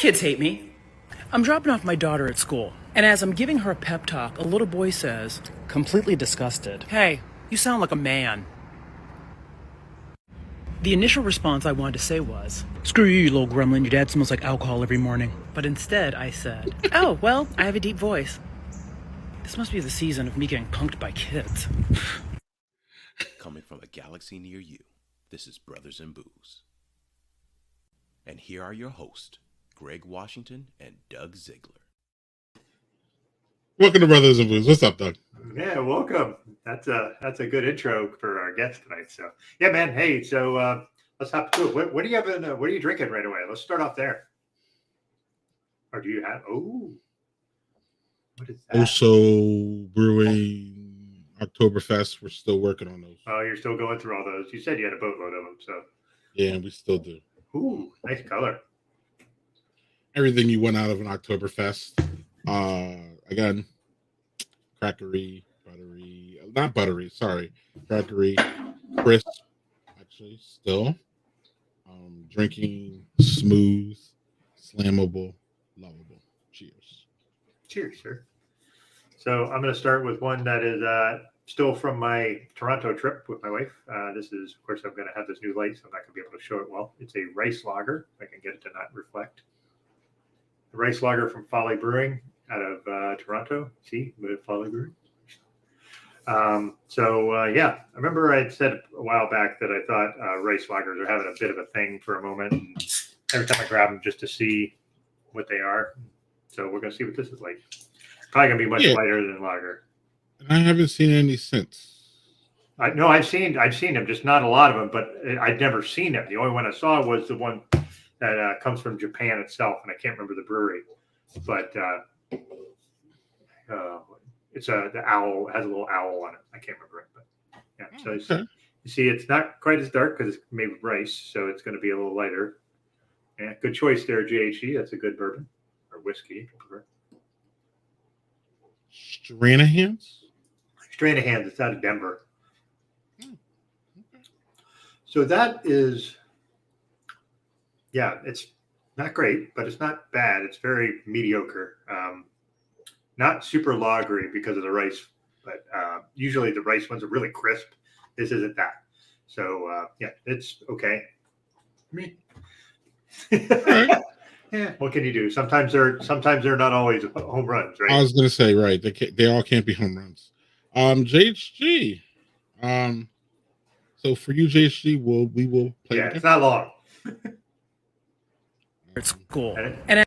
kids hate me? I'm dropping off my daughter at school, and as I'm giving her a pep talk, a little boy says, completely disgusted, "Hey, you sound like a man." The initial response I wanted to say was, "Screw you, you little gremlin, your dad smells like alcohol every morning." But instead I said, "Oh, well, I have a deep voice." This must be the season of me getting punked by kids. Coming from a galaxy near you, this is Brothers in Booze. And here are your hosts, Greg Washington and Doug Ziegler. Welcome to Brothers in Booze. What's up, Doug? Yeah, welcome. That's a good intro for our guest tonight. So yeah, man. Hey, so let's hop to it. What do you have in? What are you drinking right away? Let's start off there. Or do you have? Oh, what is that? Also brewing Oktoberfest. We're still working on those. Oh, you're still going through all those. You said you had a boatload of them. So yeah, we still do. Ooh, nice color. Everything you want out of an Oktoberfest. Again, crackery, buttery, not buttery, sorry, crackery, crisp, actually, still. Drinking smooth, slammable, lovable. Cheers. Cheers, sir. So I'm going to start with one that is still from my Toronto trip with my wife. This is, of course, I'm going to have this new light, so I'm not going to be able to show it well. It's a rice lager, if I can get it to not reflect. The rice lager from Folly Brewing out of Toronto. See, with Folly Brewing. Yeah, I remember I had said a while back that I thought rice lagers are having a bit of a thing for a moment. And every time I grab them just to see what they are. So we're going to see what this is like. Probably going to be much lighter than lager. And I haven't seen any since. I've seen them, just not a lot of them, but I'd never seen them. The only one I saw was the one that comes from Japan itself, and I can't remember the brewery. But it's the owl has a little owl on it. I can't remember it, but yeah. So you see, it's not quite as dark because it's made with rice, so it's going to be a little lighter. Yeah, good choice there, GHE. That's a good bourbon or whiskey. Stranahan's. It's out of Denver. So that is, it's not great, but it's not bad. It's very mediocre. Not super lagery because of the rice, but usually the rice ones are really crisp. This isn't that. So it's okay. Me. Yeah. What can you do? Sometimes they're not always home runs, right? I was gonna say, right. They all can't be home runs. JHG. So for you, JHG, we will play. Yeah, it's not long. It's cool. And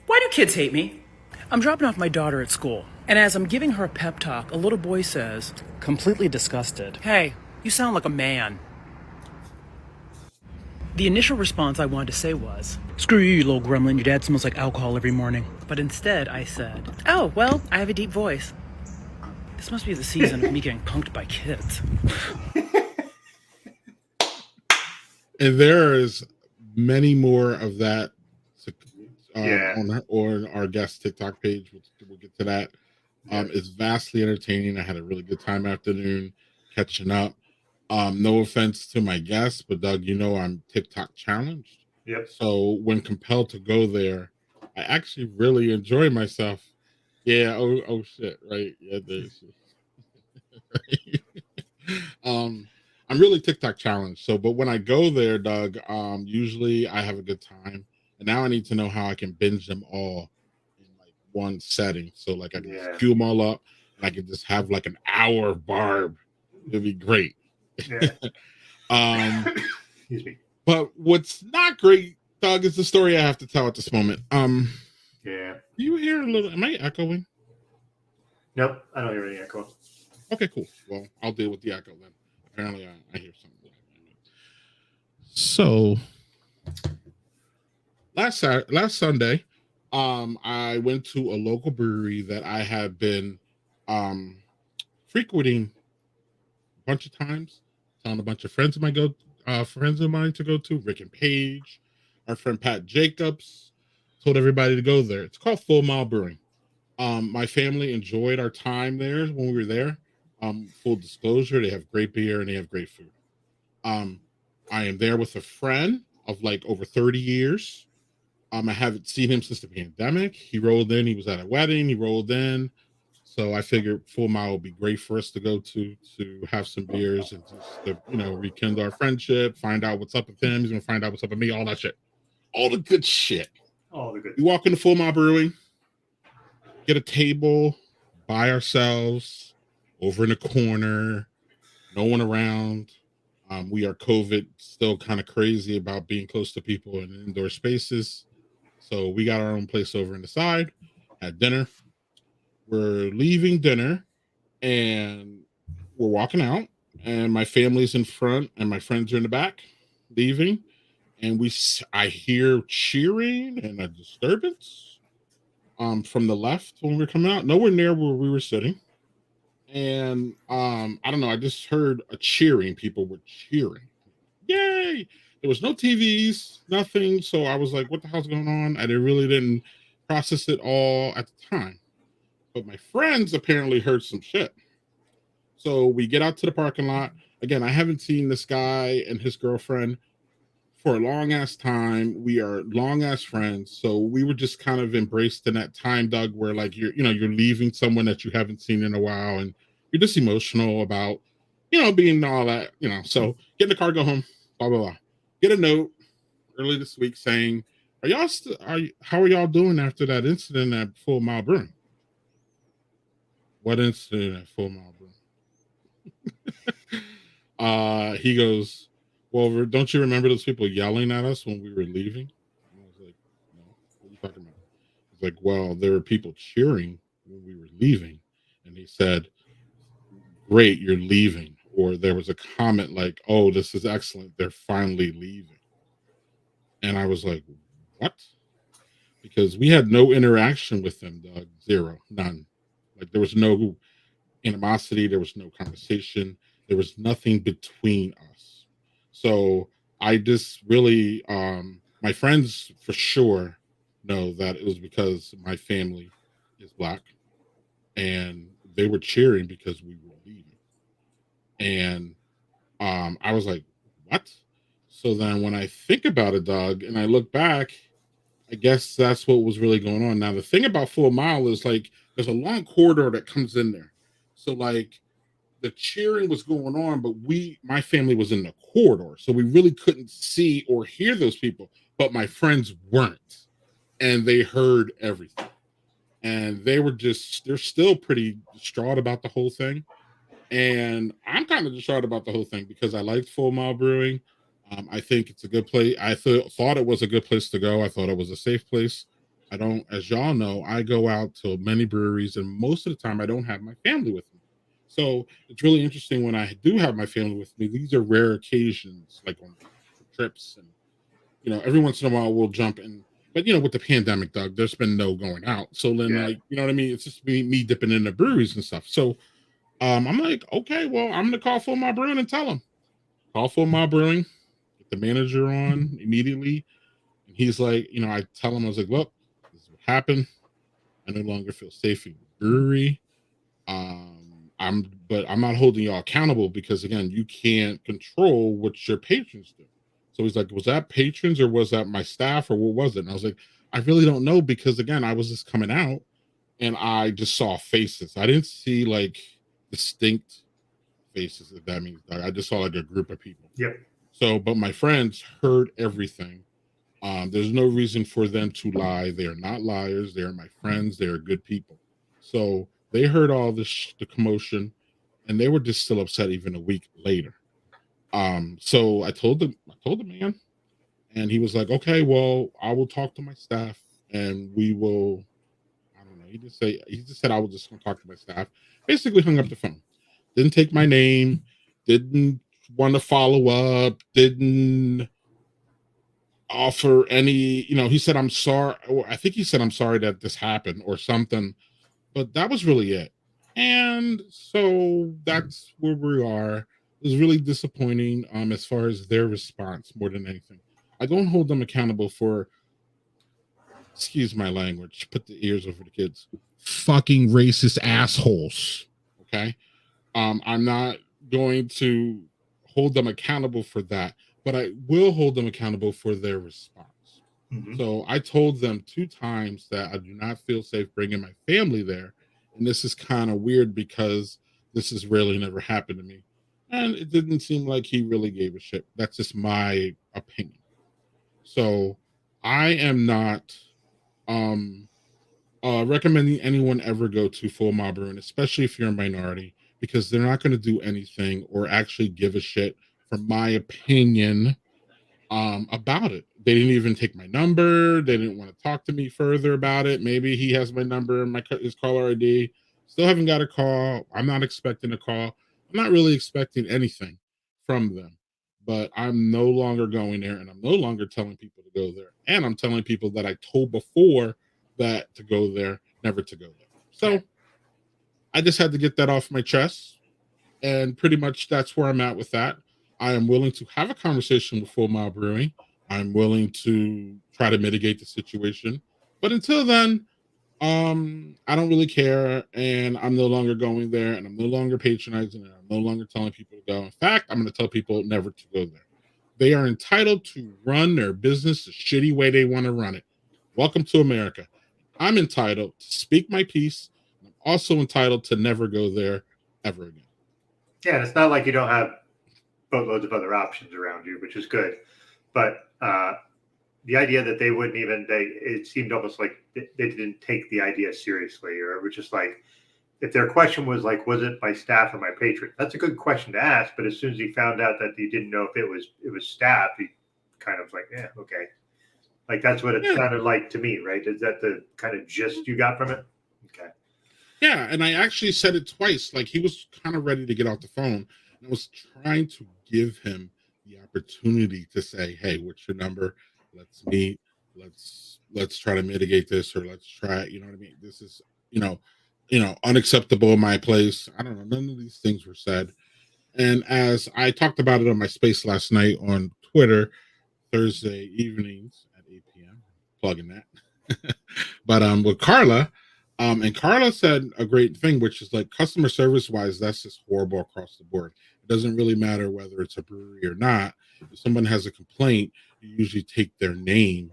why do kids hate me? I'm dropping off my daughter at school, and as I'm giving her a pep talk, a little boy says, completely disgusted, "Hey, you sound like a man." The initial response I wanted to say was, "Screw you, you little gremlin, your dad smells like alcohol every morning." But instead I said, "Oh, well, I have a deep voice." This must be the season of me getting punked by kids. And there is many more of that on our guest TikTok page. We'll get to that. It's vastly entertaining. I had a really good time afternoon catching up. No offense to my guests, but Doug, I'm TikTok challenged. Yep. So when compelled to go there, I actually really enjoy myself. Yeah. Oh shit. Right. Yeah. I'm really TikTok challenged. So, but when I go there, Doug, usually I have a good time. And now I need to know how I can binge them all in like one setting. So like I can just queue them all up and I can just have like an hour of Barb. It'd be great. Yeah. Excuse me. But what's not great, Doug, is the story I have to tell at this moment. Yeah. Do you hear a little? Am I echoing? Nope, I don't hear any echo. Okay, cool. Well, I'll deal with the echo then. Apparently, I hear something. So last Sunday, I went to a local brewery that I have been frequenting a bunch of times, telling a bunch of friends of mine to go to. Rick and Paige, our friend Pat Jacobs, told everybody to go there. It's called Full Mile Brewing. My family enjoyed our time there when we were there. Full disclosure, they have great beer and they have great food. I am there with a friend of like over 30 years. I haven't seen him since the pandemic. He rolled in. He was at a wedding. He rolled in. So I figured Full Mile would be great for us to go to have some beers and just to, rekindle our friendship, find out what's up with him. He's gonna find out what's up with me, all that shit. All the good shit. All the good. We walk into Full Mile Brewing, get a table by ourselves over in a corner, no one around. We are COVID still kind of crazy about being close to people in indoor spaces. So we got our own place over in the side, had dinner. We're leaving dinner and we're walking out, and my family's in front and my friends are in the back leaving. And I hear cheering and a disturbance from the left when we were coming out, nowhere near where we were sitting. And I don't know, I just heard a cheering. People were cheering. Yay! There was no TVs, nothing. So I was like, what the hell's going on? I really didn't process it all at the time. But my friends apparently heard some shit. So we get out to the parking lot. Again, I haven't seen this guy and his girlfriend for a long ass time. We are long ass friends. So we were just kind of embraced in that time, Doug, where like you're leaving someone that you haven't seen in a while and you're just emotional about, being all that, So get in the car, go home, blah, blah, blah. Get a note early this week saying, how are y'all doing after that incident at Full Mile Brewing? What incident at Full Mile Brewing? He goes, well, don't you remember those people yelling at us when we were leaving? And I was like, no, what are you talking about? He's like, well, there were people cheering when we were leaving. And he said, great, you're leaving. Or there was a comment like, oh, this is excellent, they're finally leaving. And I was like, what? Because we had no interaction with them, Doug. Zero, none. Like there was no animosity, there was no conversation, there was nothing between us. So I just really, my friends for sure know that it was because my family is Black and they were cheering because we were leaving. And I was like, what? So then when I think about it, Doug, and I look back, I guess that's what was really going on. Now, the thing about Full Mile is like, there's a long corridor that comes in there. So like the cheering was going on, but my family was in the corridor. So we really couldn't see or hear those people, but my friends weren't. And they heard everything. And they're still pretty distraught about the whole thing. And I'm kind of distraught about the whole thing because I liked Full Mile Brewing. I think it's a good place. I thought it was a good place to go. I thought it was a safe place. As y'all know, I go out to many breweries, and most of the time I don't have my family with me. So it's really interesting when I do have my family with me. These are rare occasions, like on trips, and every once in a while we'll jump in. But with the pandemic, Doug, there's been no going out. So then, like, you know what I mean? It's just me dipping in the breweries and stuff. So I'm like, okay, well, I'm gonna call Full Mile Brewing and tell them. Call Full Mile Brewing, get the manager on immediately. And he's like, I tell him, I was like, look, this is what happened. I no longer feel safe in the brewery. But I'm not holding y'all accountable because again, you can't control what your patrons do. So he's like, was that patrons or was that my staff or what was it? And I was like, I really don't know because again, I was just coming out and I just saw faces. I didn't see like distinct faces, if that means. I just saw like a group of people. Yep. So, but my friends heard everything. There's no reason for them to lie. They are not liars. They are my friends. They are good people. So they heard all the commotion, and they were just still upset even a week later. So I told the man, and he was like, "Okay, well, I will talk to my staff, and we will." I don't know. He just said I was just going to talk to my staff. Basically, hung up the phone. Didn't take my name. Didn't want to follow up. Didn't offer any. He said, "I'm sorry." Or I think he said, "I'm sorry that this happened" or something. But that was really it. And so that's where we are. It was really disappointing as far as their response more than anything. I don't hold them accountable for, excuse my language, put the ears over the kids, fucking racist assholes. Okay. I'm not going to hold them accountable for that, but I will hold them accountable for their response. Mhm. So I told them 2 times that I do not feel safe bringing my family there. And this is kind of weird because this has really never happened to me. And it didn't seem like he really gave a shit. That's just my opinion. So I am not um recommending anyone ever go to Full Mob Ruin, especially if you're a minority, because they're not going to do anything or actually give a shit, from my opinion, about it. They didn't even take my number. They didn't want to talk to me further about it. Maybe he has my number and his caller ID. Still haven't got a call. I'm not expecting a call. I'm not really expecting anything from them. But I'm no longer going there, and I'm no longer telling people to go there. And I'm telling people that I told before that to go there, never to go there. So I just had to get that off my chest. And pretty much that's where I'm at with that. I am willing to have a conversation with Full Mile Brewing. I'm willing to try to mitigate the situation. But until then, I don't really care. And I'm no longer going there, and I'm no longer patronizing it. I'm no longer telling people to go. In fact, I'm going to tell people never to go there. They are entitled to run their business the shitty way they want to run it. Welcome to America. I'm entitled to speak my piece. I'm also entitled to never go there ever again. Yeah, and it's not like you don't have boatloads of other options around you, which is good. But the idea that they wouldn't even, it seemed almost like they didn't take the idea seriously, or it was just like, if their question was like, was it my staff or my patron? That's a good question to ask. But as soon as he found out that he didn't know if it was staff, he kind of was like, yeah, okay. Like that's what it sounded like to me, right? Is that the kind of gist you got from it? Okay. Yeah, and I actually said it twice. Like, he was kind of ready to get off the phone. And I was trying to give him the opportunity to say, "Hey, what's your number? Let's meet. Let's try to mitigate this, or let's try." You know what I mean? This is, unacceptable in my place. I don't know. None of these things were said. And as I talked about it on my space last night on Twitter, Thursday evenings at 8 p.m. Plugging that. But with Carla, and Carla said a great thing, which is like, customer service wise, that's just horrible across the board. It doesn't really matter whether it's a brewery or not. If someone has a complaint, you usually take their name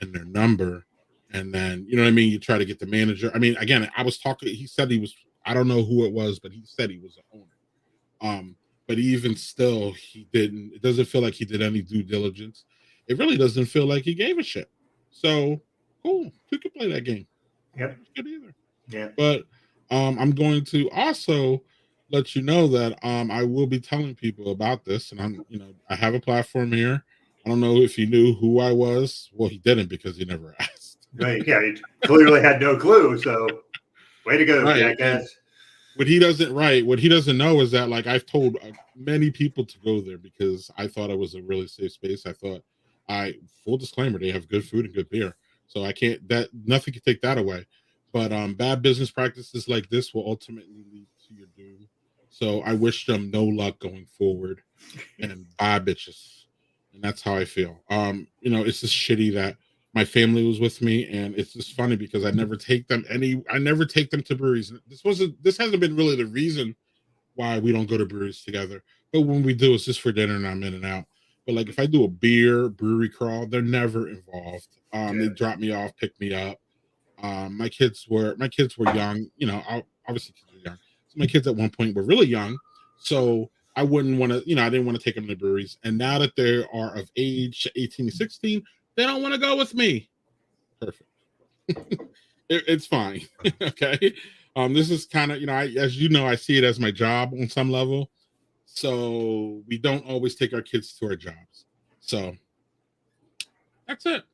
and their number, and then, you know what I mean, you try to get the manager. I mean, again, I was talking, he said he was, I don't know who it was, but he said he was the owner. But even still, he didn't, it doesn't feel like he did any due diligence. It really doesn't feel like he gave a shit. So cool, we could play that game. Yep. Good either. Yeah. But I'm going to also let you know that I will be telling people about this, and I have a platform here. I don't know if he knew who I was. Well, he didn't, because he never asked. Right. Yeah. He clearly had no clue. So way to go, Right. jackass. What he doesn't know is that, like, I've told many people to go there because I thought it was a really safe space. I thought, full disclaimer, they have good food and good beer. So nothing can take that away. But bad business practices like this will ultimately lead to your doom. So I wish them no luck going forward, and bye, bitches. And that's how I feel. It's just shitty that my family was with me, and it's just funny because I never take them to breweries. This hasn't been really the reason why we don't go to breweries together. But when we do, it's just for dinner and I'm in and out. But like, if I do a brewery crawl, they're never involved. They drop me off, pick me up. My kids were young, obviously kids were young. So my kids at one point were really young. So I wouldn't want to, I didn't want to take them to breweries. And now that they are of age, 18 to 16, they don't want to go with me. Perfect. It's fine. Okay. This is kind of, as you know, I see it as my job on some level. So we don't always take our kids to our jobs. So that's it.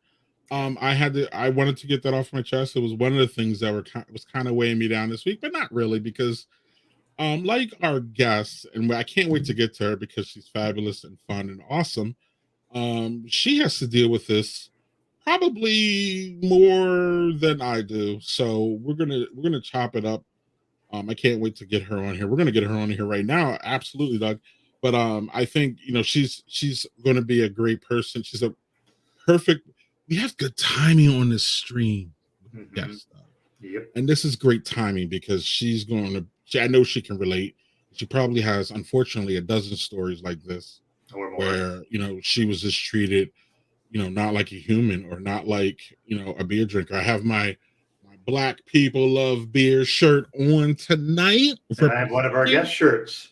I wanted to get that off my chest. It was one of the things that was kind of weighing me down this week, but not really, because like our guest, and I can't wait to get to her because she's fabulous and fun and awesome. She has to deal with this probably more than I do. So we're gonna chop it up. I can't wait to get her on here. We're gonna get her on here right now. Absolutely, Doug. But I think she's gonna be a great person. She's a perfect. We have good timing on this stream. Mm-hmm. Yes. Yep. And this is great timing because I know she can relate. She probably has, unfortunately, a dozen stories like this, or more, where she was just treated not like a human or not like, a beer drinker. I have my Black People Love Beer shirt on tonight. And I have one of our guest shirts.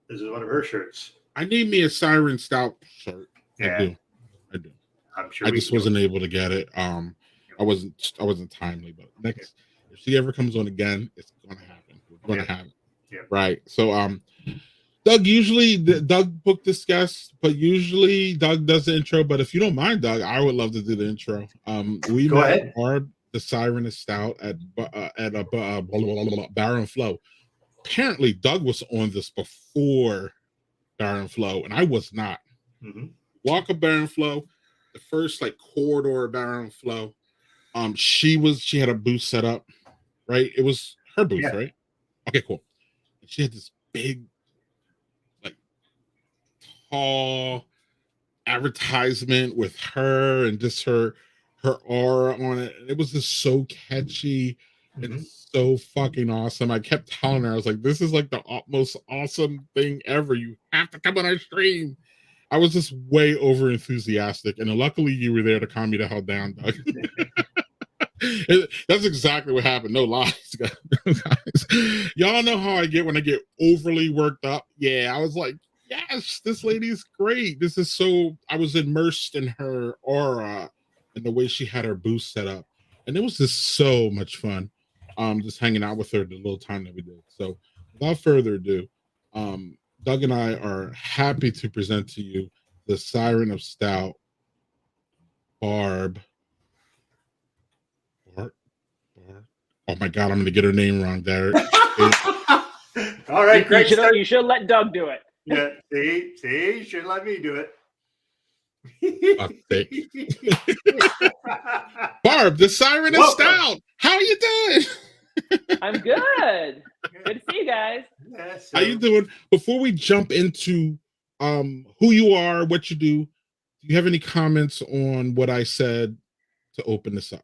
This is one of her shirts. I need me a Siren Stout shirt. Yeah. I do. I'm sure I just wasn't able to get it. I wasn't timely, but next, if she ever comes on again, it's gonna happen. We're gonna have it. Yeah. Right. So Doug booked this guest, but usually Doug does the intro. But if you don't mind, Doug, I would love to do the intro. We Go ahead. Barb, the Siren of Stout at Baron Flow. Apparently, Doug was on this before Baron Flow, and I was not. Mm-hmm. Walk up Baron Flow, the first corridor of Baron Flow. She had a booth set up, right? It was her booth, right? Okay, cool. And she had this big, tall advertisement with her and just her aura on it. And it was just so catchy and so fucking awesome. I kept telling her, I was like, this is the most awesome thing ever. You have to come on our stream. I was just way over enthusiastic. And luckily you were there to calm me the hell down, Doug. That's exactly what happened. No lies, guys. Y'all know how I get when I get overly worked up. Yeah, I was like, yes, this lady's great. This is so, I was immersed in her aura and the way she had her booth set up. And it was just so much fun. Just hanging out with her the little time that we did. So without further ado, Doug and I are happy to present to you the Siren of Stout, Barb. Oh my God, I'm going to get her name wrong, Derek. All right, Greg. You should let Doug do it. Yeah, see, you should let me do it. Barb, the Siren of Stout. How are you doing? I'm good. Good to see you guys. Yeah, How you doing? Before we jump into who you are, what you do you have any comments on what I said to open this up?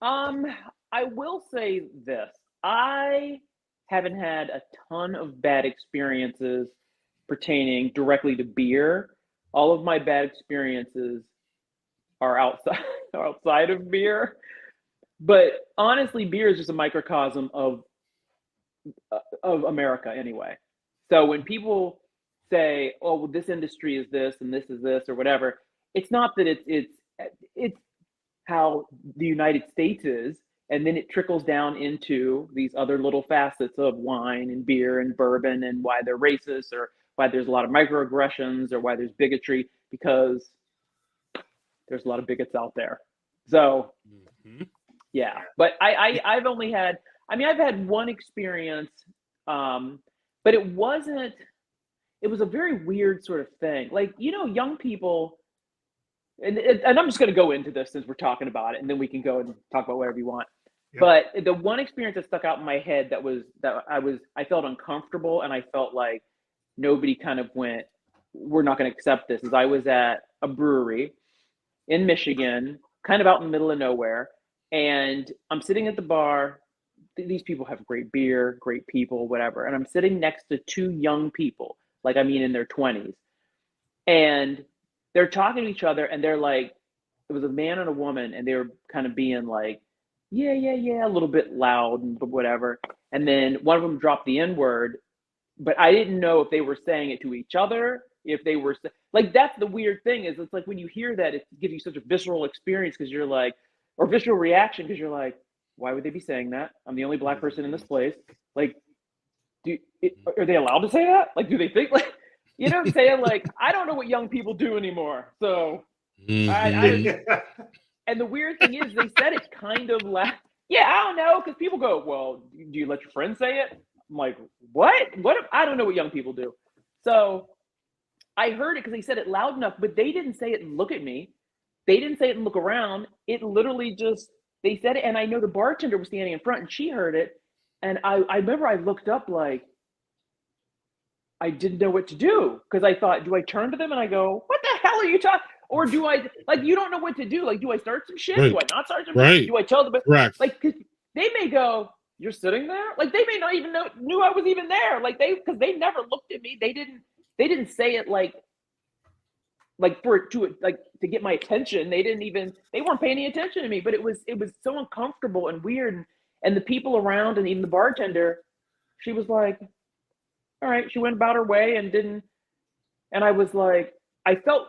I will say this. I haven't had a ton of bad experiences pertaining directly to beer. All of my bad experiences are outside of beer. But honestly, beer is just a microcosm of America anyway. So when people say, "Oh, well, this industry is this and this is this," or whatever, it's not that it's how the United States is, and then it trickles down into these other little facets of wine and beer and bourbon and why they're racist or why there's a lot of microaggressions or why there's bigotry, because there's a lot of bigots out there. So yeah, but I've only had, I've had one experience, but it was a very weird sort of thing. Like, young people, and I'm just going to go into this since we're talking about it, and then we can go and talk about whatever you want. Yeah. But the one experience that stuck out in my head I felt uncomfortable, and I felt like nobody kind of went, we're not going to accept this, is I was at a brewery in Michigan, kind of out in the middle of nowhere. And I'm sitting at the bar. These people have great beer, great people, whatever. And I'm sitting next to two young people, in their 20s. And they're talking to each other, and they're like, it was a man and a woman, and they were kind of being like, yeah, a little bit loud and whatever. And then one of them dropped the N-word, but I didn't know if they were saying it to each other, if they were that's the weird thing, is it's like when you hear that, it gives you such a visceral experience, because you're like, or visceral reaction, because you're like, why would they be saying that? I'm the only black person in this place. Like, are they allowed to say that? Like, do they think, like, you know what I'm saying? Like, I don't know what young people do anymore. So, and the weird thing is, they said it kind of yeah, I don't know, because people go, well, do you let your friends say it? I'm like, what? I don't know what young people do. So I heard it because they said it loud enough, but they didn't say it and look at me. They didn't say it and look around. It literally just, they said it, and I know the bartender was standing in front, and she heard it. And I remember I looked up like, I didn't know what to do, because I thought, do I turn to them and I go, what the hell are you talking? Or do I, you don't know what to do. Like, do I start some shit? Right. Do I not start some shit? Do I tell them? Correct. Cause they may go, you're sitting there? Like, they may not even knew I was even there. Like, because they never looked at me. They didn't say it like like to get my attention. They weren't paying any attention to me, but it was so uncomfortable and weird. And the people around and even the bartender, she was like, all right, she went about her way and didn't. And I was like, I felt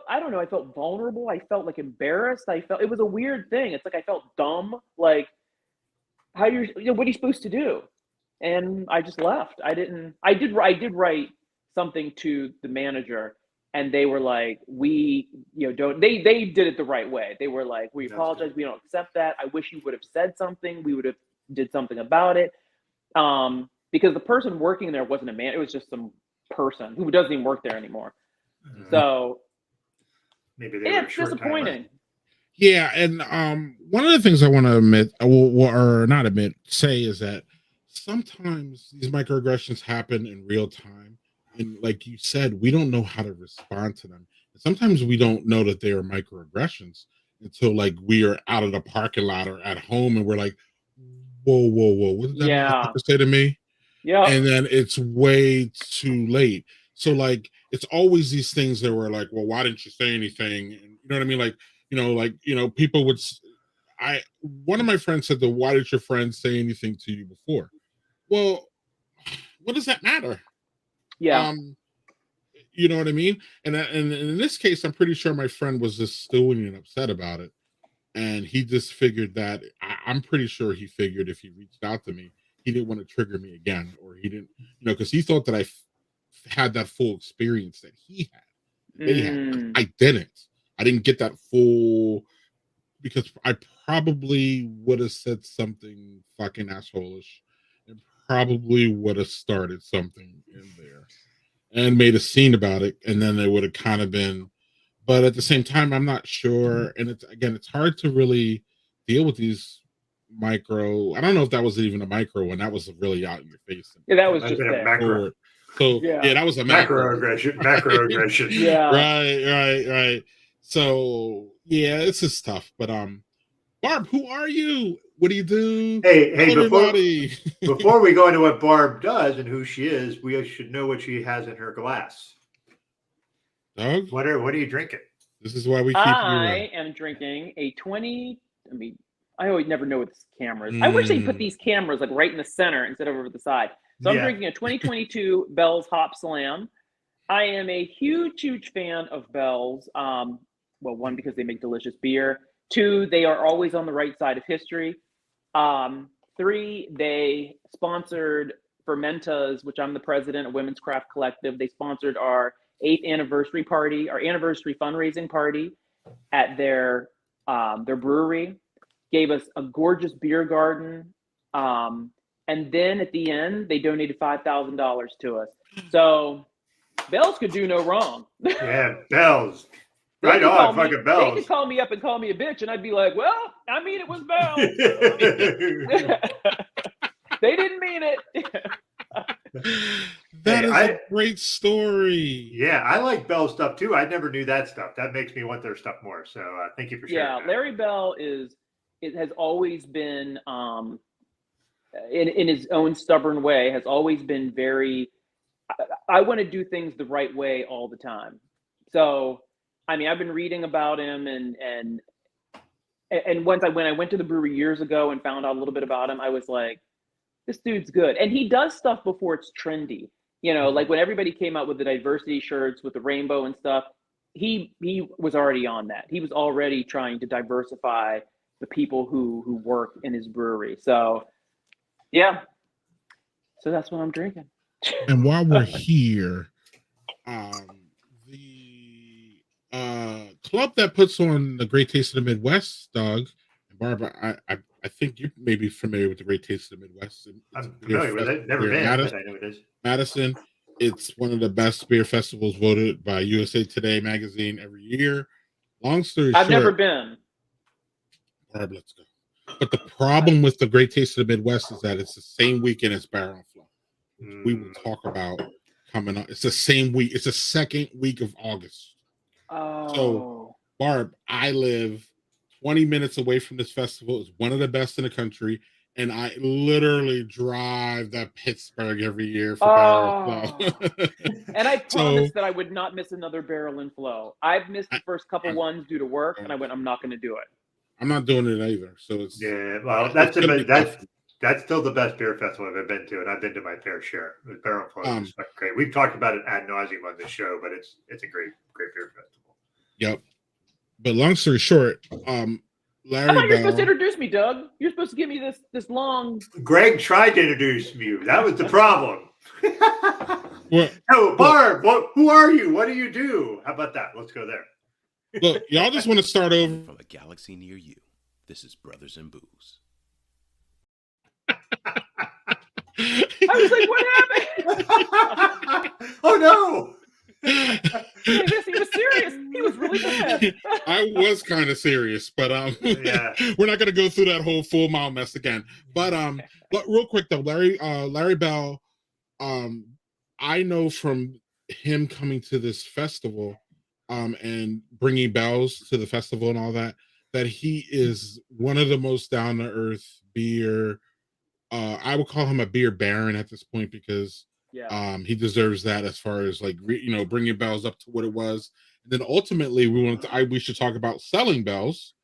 vulnerable. I felt like embarrassed. It was a weird thing. It's like, I felt dumb. Like, what are you supposed to do? And I just left. I did write something to the manager, and they were like, they did it the right way. They were like, we apologize. We don't accept that. I wish you would have said something. We would have did something about it. Because the person working there wasn't a man. It was just some person who doesn't even work there anymore. So maybe it's disappointing. Yeah, and one of the things I want to say is that sometimes these microaggressions happen in real time, and like you said, we don't know how to respond to them. And sometimes we don't know that they are microaggressions until like we are out of the parking lot or at home, and we're like, "Whoa, what did that motherfucker say to me?" Yeah, and then it's way too late. So like, it's always these things that were like, "Well, why didn't you say anything?" And, you know what I mean? Like, people would. One of my friends said, "Why did your friend say anything to you before?" Well, what does that matter? Yeah. You know what I mean? And in this case, I'm pretty sure my friend was just stewing and upset about it, and he just figured that I'm pretty sure he figured if he reached out to me, he didn't want to trigger me again, or he didn't, because he thought that I had that full experience that he had. They had. I didn't get that full, because I probably would have said something fucking assholeish and probably would have started something in there and made a scene about it, and then it would have kind of been. But at the same time, I'm not sure, and it's hard to really deal with these micro. I don't know if that was even a micro one. That was really out in your face. Yeah, that was just a macro. So yeah, that was a macro aggression. Yeah. Right. So yeah, this is tough. But Barb, who are you? What do you do? Hey, before we go into what Barb does and who she is, we should know what she has in her glass. Doug? What are you drinking? This is why we keep I am drinking a 20. I always never know what this camera is. I wish they put these cameras like right in the center instead of over the side. So I'm drinking a 2022 Bell's Hop Slam. I am a huge fan of Bell's. Well, one, because they make delicious beer. Two, they are always on the right side of history. Three, they sponsored Fermenta's, which I'm the president of Women's Craft Collective. They sponsored our 8th anniversary party, our anniversary fundraising party at their brewery. Gave us a gorgeous beer garden. And then at the end, they donated $5,000 to us. So Bell's could do no wrong. Yeah, Bell's. Right on, fucking Bell's. They could call me up and call me a bitch, and I'd be like, well, I mean, it was Bell's. They didn't mean it. That is a great story. Yeah, I like Bell stuff too. I never knew that stuff. That makes me want their stuff more. So thank you for sharing. Yeah, Larry Bell has always been, in his own stubborn way, has always been very. I want to do things the right way all the time. So, I mean, I've been reading about him, and when I went to the brewery years ago and found out a little bit about him, I was like, this dude's good. And he does stuff before it's trendy. Like when everybody came out with the diversity shirts with the rainbow and stuff, he was already on that. He was already trying to diversify the people who work in his brewery. So, yeah. So that's what I'm drinking. And while we're here, the club that puts on the Great Taste of the Midwest, Doug, and Barbara, I think you may be familiar with the Great Taste of the Midwest. I'm familiar with it. Never been, but I know it is. Madison. It's one of the best beer festivals voted by USA Today magazine every year. Long story short, I've never been. Barb, let's go. But the problem with the Great Taste of the Midwest is that it's the same weekend as Barrel Flow. We will talk about coming up. It's the same week. It's the second week of August. Oh. So, Barb, I live 20 minutes away from this festival. It's one of the best in the country. And I literally drive to Pittsburgh every year for Barrel Flow. And I So- promised that I would not miss another barrel in flow. I've missed the first couple ones due to work, and I went, I'm not going to do it. I'm not doing it either. So it's Yeah, well, it's that's gonna be tough. that's still the best beer festival I've ever been to, and I've been to my fair share. The Barrel and Flow is fucking great. We've talked about it ad nauseum on this show, but it's a great beer festival. Yep. But long story short, I Larry thought you were supposed to Bell. introduce me, Doug. You're supposed to give me this long. Greg tried to introduce you. That was the problem. Well, Oh, Barb, who are you? What do you do? How about that? Let's go there. look, y'all just want to start over. From a galaxy near you, this is Brothers in Booze. I was like, what happened? Oh no! He was serious. He was really bad. I was kind of serious, but Yeah. we're not gonna go through that whole full mile mess again. But real quick though, Larry Bell, I know from him coming to this festival, and bringing bells to the festival and all that he is one of the most down to earth beer. I would call him a beer baron at this point because Yeah. he deserves that as far as like bringing bells up to what it was. And then ultimately we should talk about selling bells.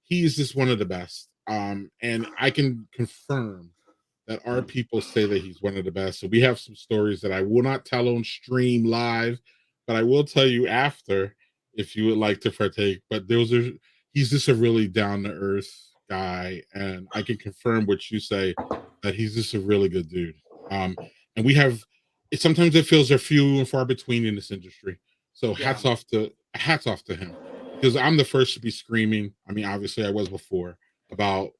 He's just one of the best. And I can confirm that our people say that he's one of the best. So we have some stories that I will not tell on stream live, but I will tell you after if you would like to partake. But he's just a really down to earth guy, and I can confirm what you say that he's just a really good dude. And we have sometimes it feels they're few and far between in this industry. So hats off to him, because I'm the first to be screaming. I mean, obviously I was before about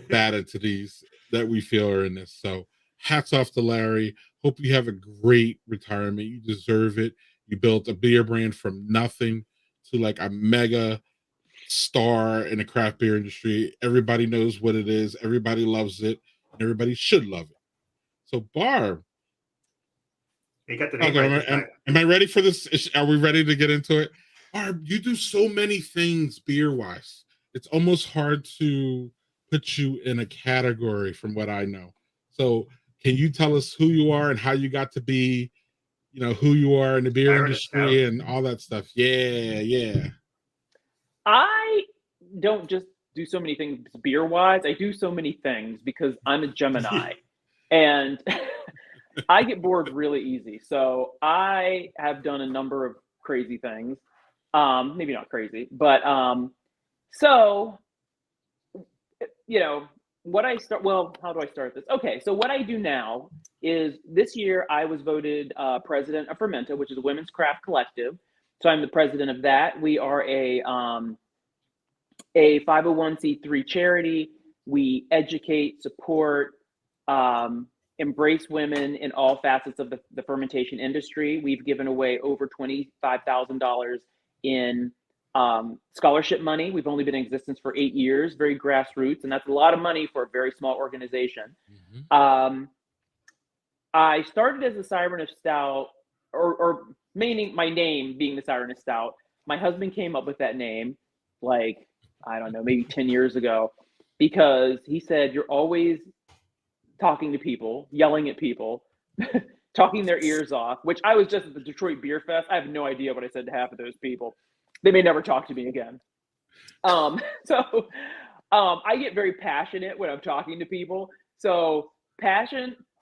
bad entities that we feel are in this. So hats off to Larry. Hope you have a great retirement. You deserve it. You built a beer brand from nothing to like a mega star in the craft beer industry. Everybody knows what it is. Everybody loves it. And everybody should love it. So Barb, You got the name right this time. am I ready for this? Are we ready to get into it? Barb, you do so many things beer wise. It's almost hard to put you in a category from what I know. So can you tell us who you are and how you got to be, who you are in the beer Siren of industry Stout. and all that stuff? Yeah. I don't just do so many things beer wise. I do so many things because I'm a Gemini, and I get bored really easy. So I have done a number of crazy things. Maybe not crazy, but so what I start. Well, how do I start this? Okay, so what I do now is this year I was voted president of Fermenta, which is a women's craft collective. So I'm the president of that. We are a 501c3 charity. We educate, support, embrace women in all facets of the fermentation industry. We've given away over $25,000 in scholarship money. We've only been in existence for 8 years, very grassroots, and that's a lot of money for a very small organization. Mm-hmm. I started as a Siren of Stout, or meaning my name being the Siren of Stout. My husband came up with that name, like, I don't know, maybe 10 years ago, because he said, you're always talking to people, yelling at people, talking their ears off, which I was just at the Detroit Beer Fest. I have no idea what I said to half of those people. They may never talk to me again. I get very passionate when I'm talking to people. So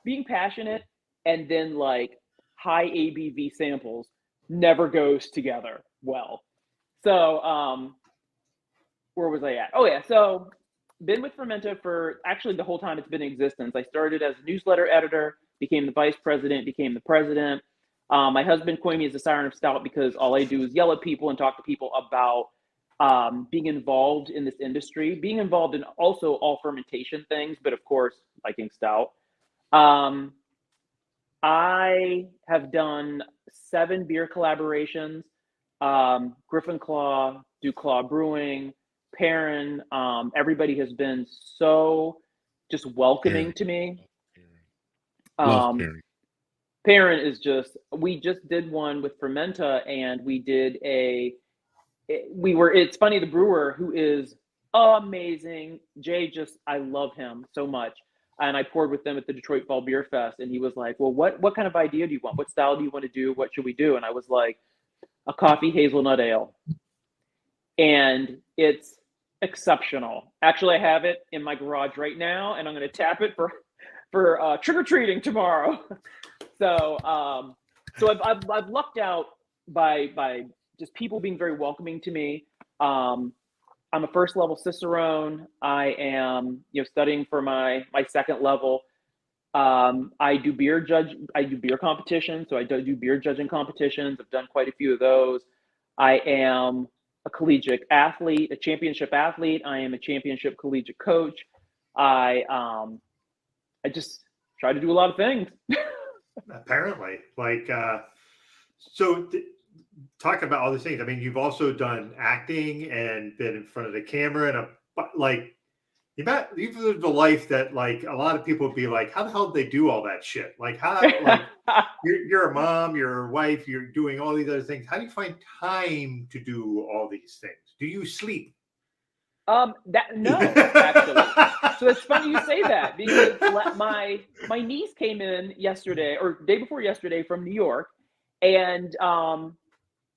being passionate and then like high ABV samples never goes together well. So where was I at? Oh yeah, so been with Fermenta for actually the whole time it's been in existence. I started as a newsletter editor, became the vice president, became the president. My husband coined me as the Siren of Stout because all I do is yell at people and talk to people about being involved in this industry, being involved in also all fermentation things, but of course, liking stout. I have done 7 beer collaborations, Griffin Claw, Duclaw Brewing, Perrin. Everybody has been so just welcoming to me. Perrin is we just did one with Fermenta, and we did it's funny, the brewer, who is amazing, Jay, I love him so much. and I poured with them at the Detroit Fall Beer Fest. And he was like, well, what kind of idea do you want? What style do you want to do? What should we do? And I was like, a coffee hazelnut ale. And it's exceptional. Actually, I have it in my garage right now, and I'm going to tap it for trick-or-treating tomorrow. So I've lucked out by just people being very welcoming to me. I'm a first level Cicerone. I am, studying for my second level. I do beer competitions, so I do beer judging competitions. I've done quite a few of those. I am a collegiate athlete, a championship athlete. I am a championship collegiate coach. I just try to do a lot of things. Apparently, talking about all these things. I mean, you've also done acting and been in front of the camera, and you've lived a life that a lot of people would be like, how the hell did they do all that shit? You're a mom, you're a wife, you're doing all these other things. How do you find time to do all these things? Do you sleep? No, actually. So it's funny you say that, because my niece came in yesterday or day before yesterday from New York, and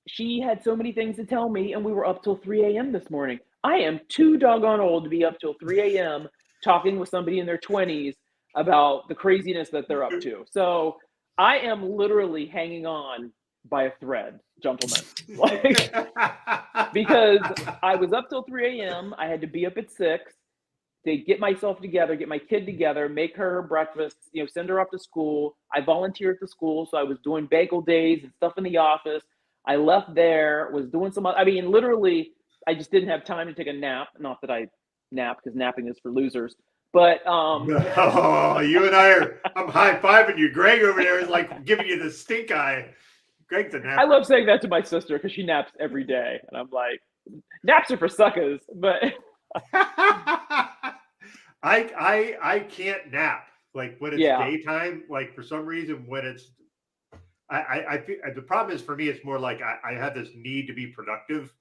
she had so many things to tell me, and we were up till 3 a.m. this morning. I am too doggone old to be up till 3 a.m. talking with somebody in their 20s about the craziness that they're up to. So I am literally hanging on by a thread, gentlemen. Because I was up till 3 a.m. I had to be up at 6 to get myself together, get my kid together, make her breakfast, send her off to school. I volunteered at the school, so I was doing bagel days and stuff in the office. I left there, was doing literally, I just didn't have time to take a nap. Not that I nap, because napping is for losers. But oh, you and I'm high-fiving you. Greg over there is giving you the stink eye. Greg's a napper. I love saying that to my sister because she naps every day. And I'm like, naps are for suckers. But I can't nap. When it's daytime, for some reason, when it's I feel the problem is for me, it's more I have this need to be productive.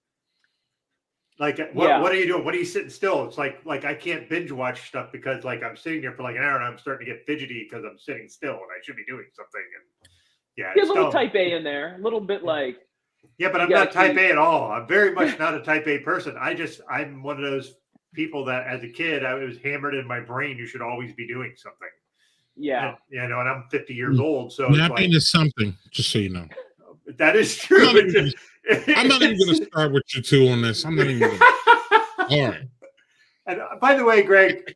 What are you doing? What are you sitting still? It's like I can't binge watch stuff because I'm sitting there for an hour and I'm starting to get fidgety because I'm sitting still and I should be doing something. And a little type A in there, a little bit but I'm not type A at all. I'm very much not a type A person. I'm one of those people that as a kid, I was hammered in my brain. You should always be doing something. Yeah. And I'm 50 years old. So napping is something, just so you know. That is true. I'm not even going to start with you two on this. I'm not even going to. All right. And by the way, Greg,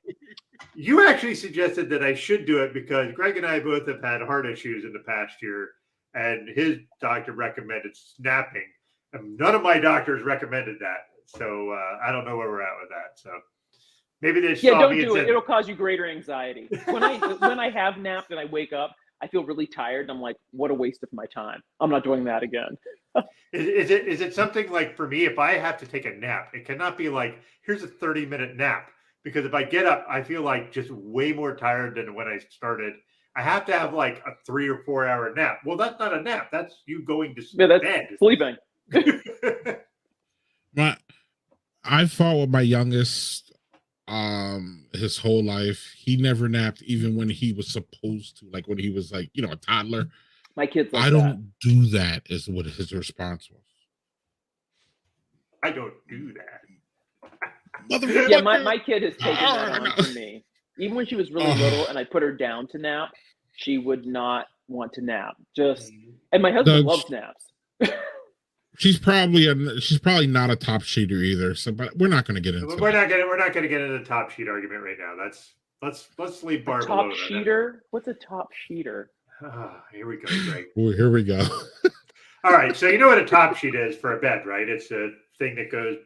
you actually suggested that I should do it because Greg and I both have had heart issues in the past year, and his doctor recommended napping. And none of my doctors recommended that. So I don't know where we're at with that. So maybe they don't do it. It'll cause you greater anxiety. When I have napped and I wake up, I feel really tired. And I'm like, what a waste of my time. I'm not doing that again. Is it something for me, if I have to take a nap, it cannot be here's a 30-minute nap, because if I get up, I feel just way more tired than when I started. I have to have a 3 or 4 hour nap. Well, that's not a nap. That's you going to bed. Sleeping. I fought with my youngest his whole life. He never napped, even when he was supposed to, when he was a toddler. My kids I don't do that, is what his response was. I don't do that. Yeah, my kid has taken that on from me. Even when she was really little and I put her down to nap, she would not want to nap. And my husband loves naps. She's probably not a top cheater either. So, but we're not going to get into. We're not going to get into the top sheet argument right now. Let's leave Barb alone. Top cheater? What's a top cheater? Here we go, Greg. Here we go. All right, so you know what a top sheet is for a bed, right? It's a thing that goes.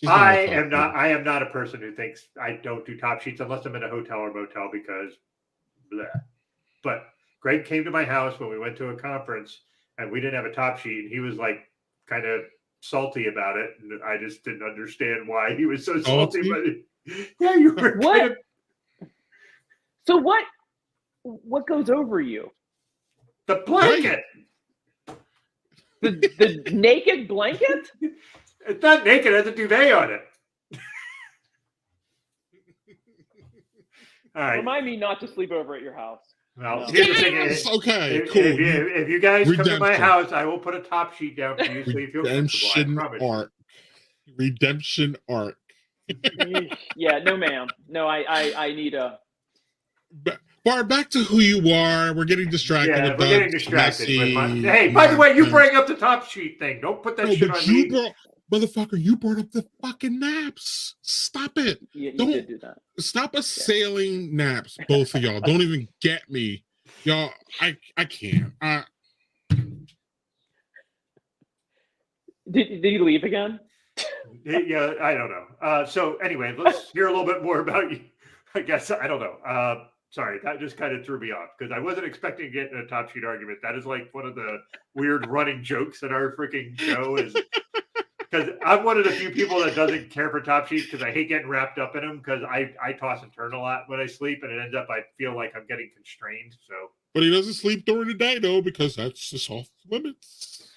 I am not a person who thinks I don't do top sheets unless I'm in a hotel or motel because blah. But Greg came to my house when we went to a conference and we didn't have a top sheet, and he was kind of salty about it, and I just didn't understand why he was so salty. But yeah, you were what? So what goes over you? The blanket. The naked blanket? It's not naked. It has a duvet on it. All right. Remind me not to sleep over at your house. Well, No. here's the thing. Yes, okay, If, cool. if you guys come to my Redemption. house, I will put a top sheet down for you so you feel comfortable. I Redemption promise. arc. Redemption arc. Yeah, no, ma'am. No, I need a. Barb, back to who you are. We're getting distracted. Yeah, with we're getting Doug's distracted. With my, messy hey, by the way, you nonsense. bring up the top sheet thing. Don't put that No, shit but on you me. brought, motherfucker, you brought up the fucking naps. Stop it. You Don't did do that. stop assailing naps, both of y'all. Don't even get me. Y'all, I can't. Did he leave again? Yeah, I don't know. So anyway, let's hear a little bit more about you. I guess I don't know. Sorry, that just kind of threw me off because I wasn't expecting to get in a top sheet argument. That is like one of the weird running jokes in our freaking show. Is because I'm one of the few people that doesn't care for top sheets because I hate getting wrapped up in them because I toss and turn a lot when I sleep and it ends up I feel like I'm getting constrained. So, But he doesn't sleep during the day though because that's just off limits.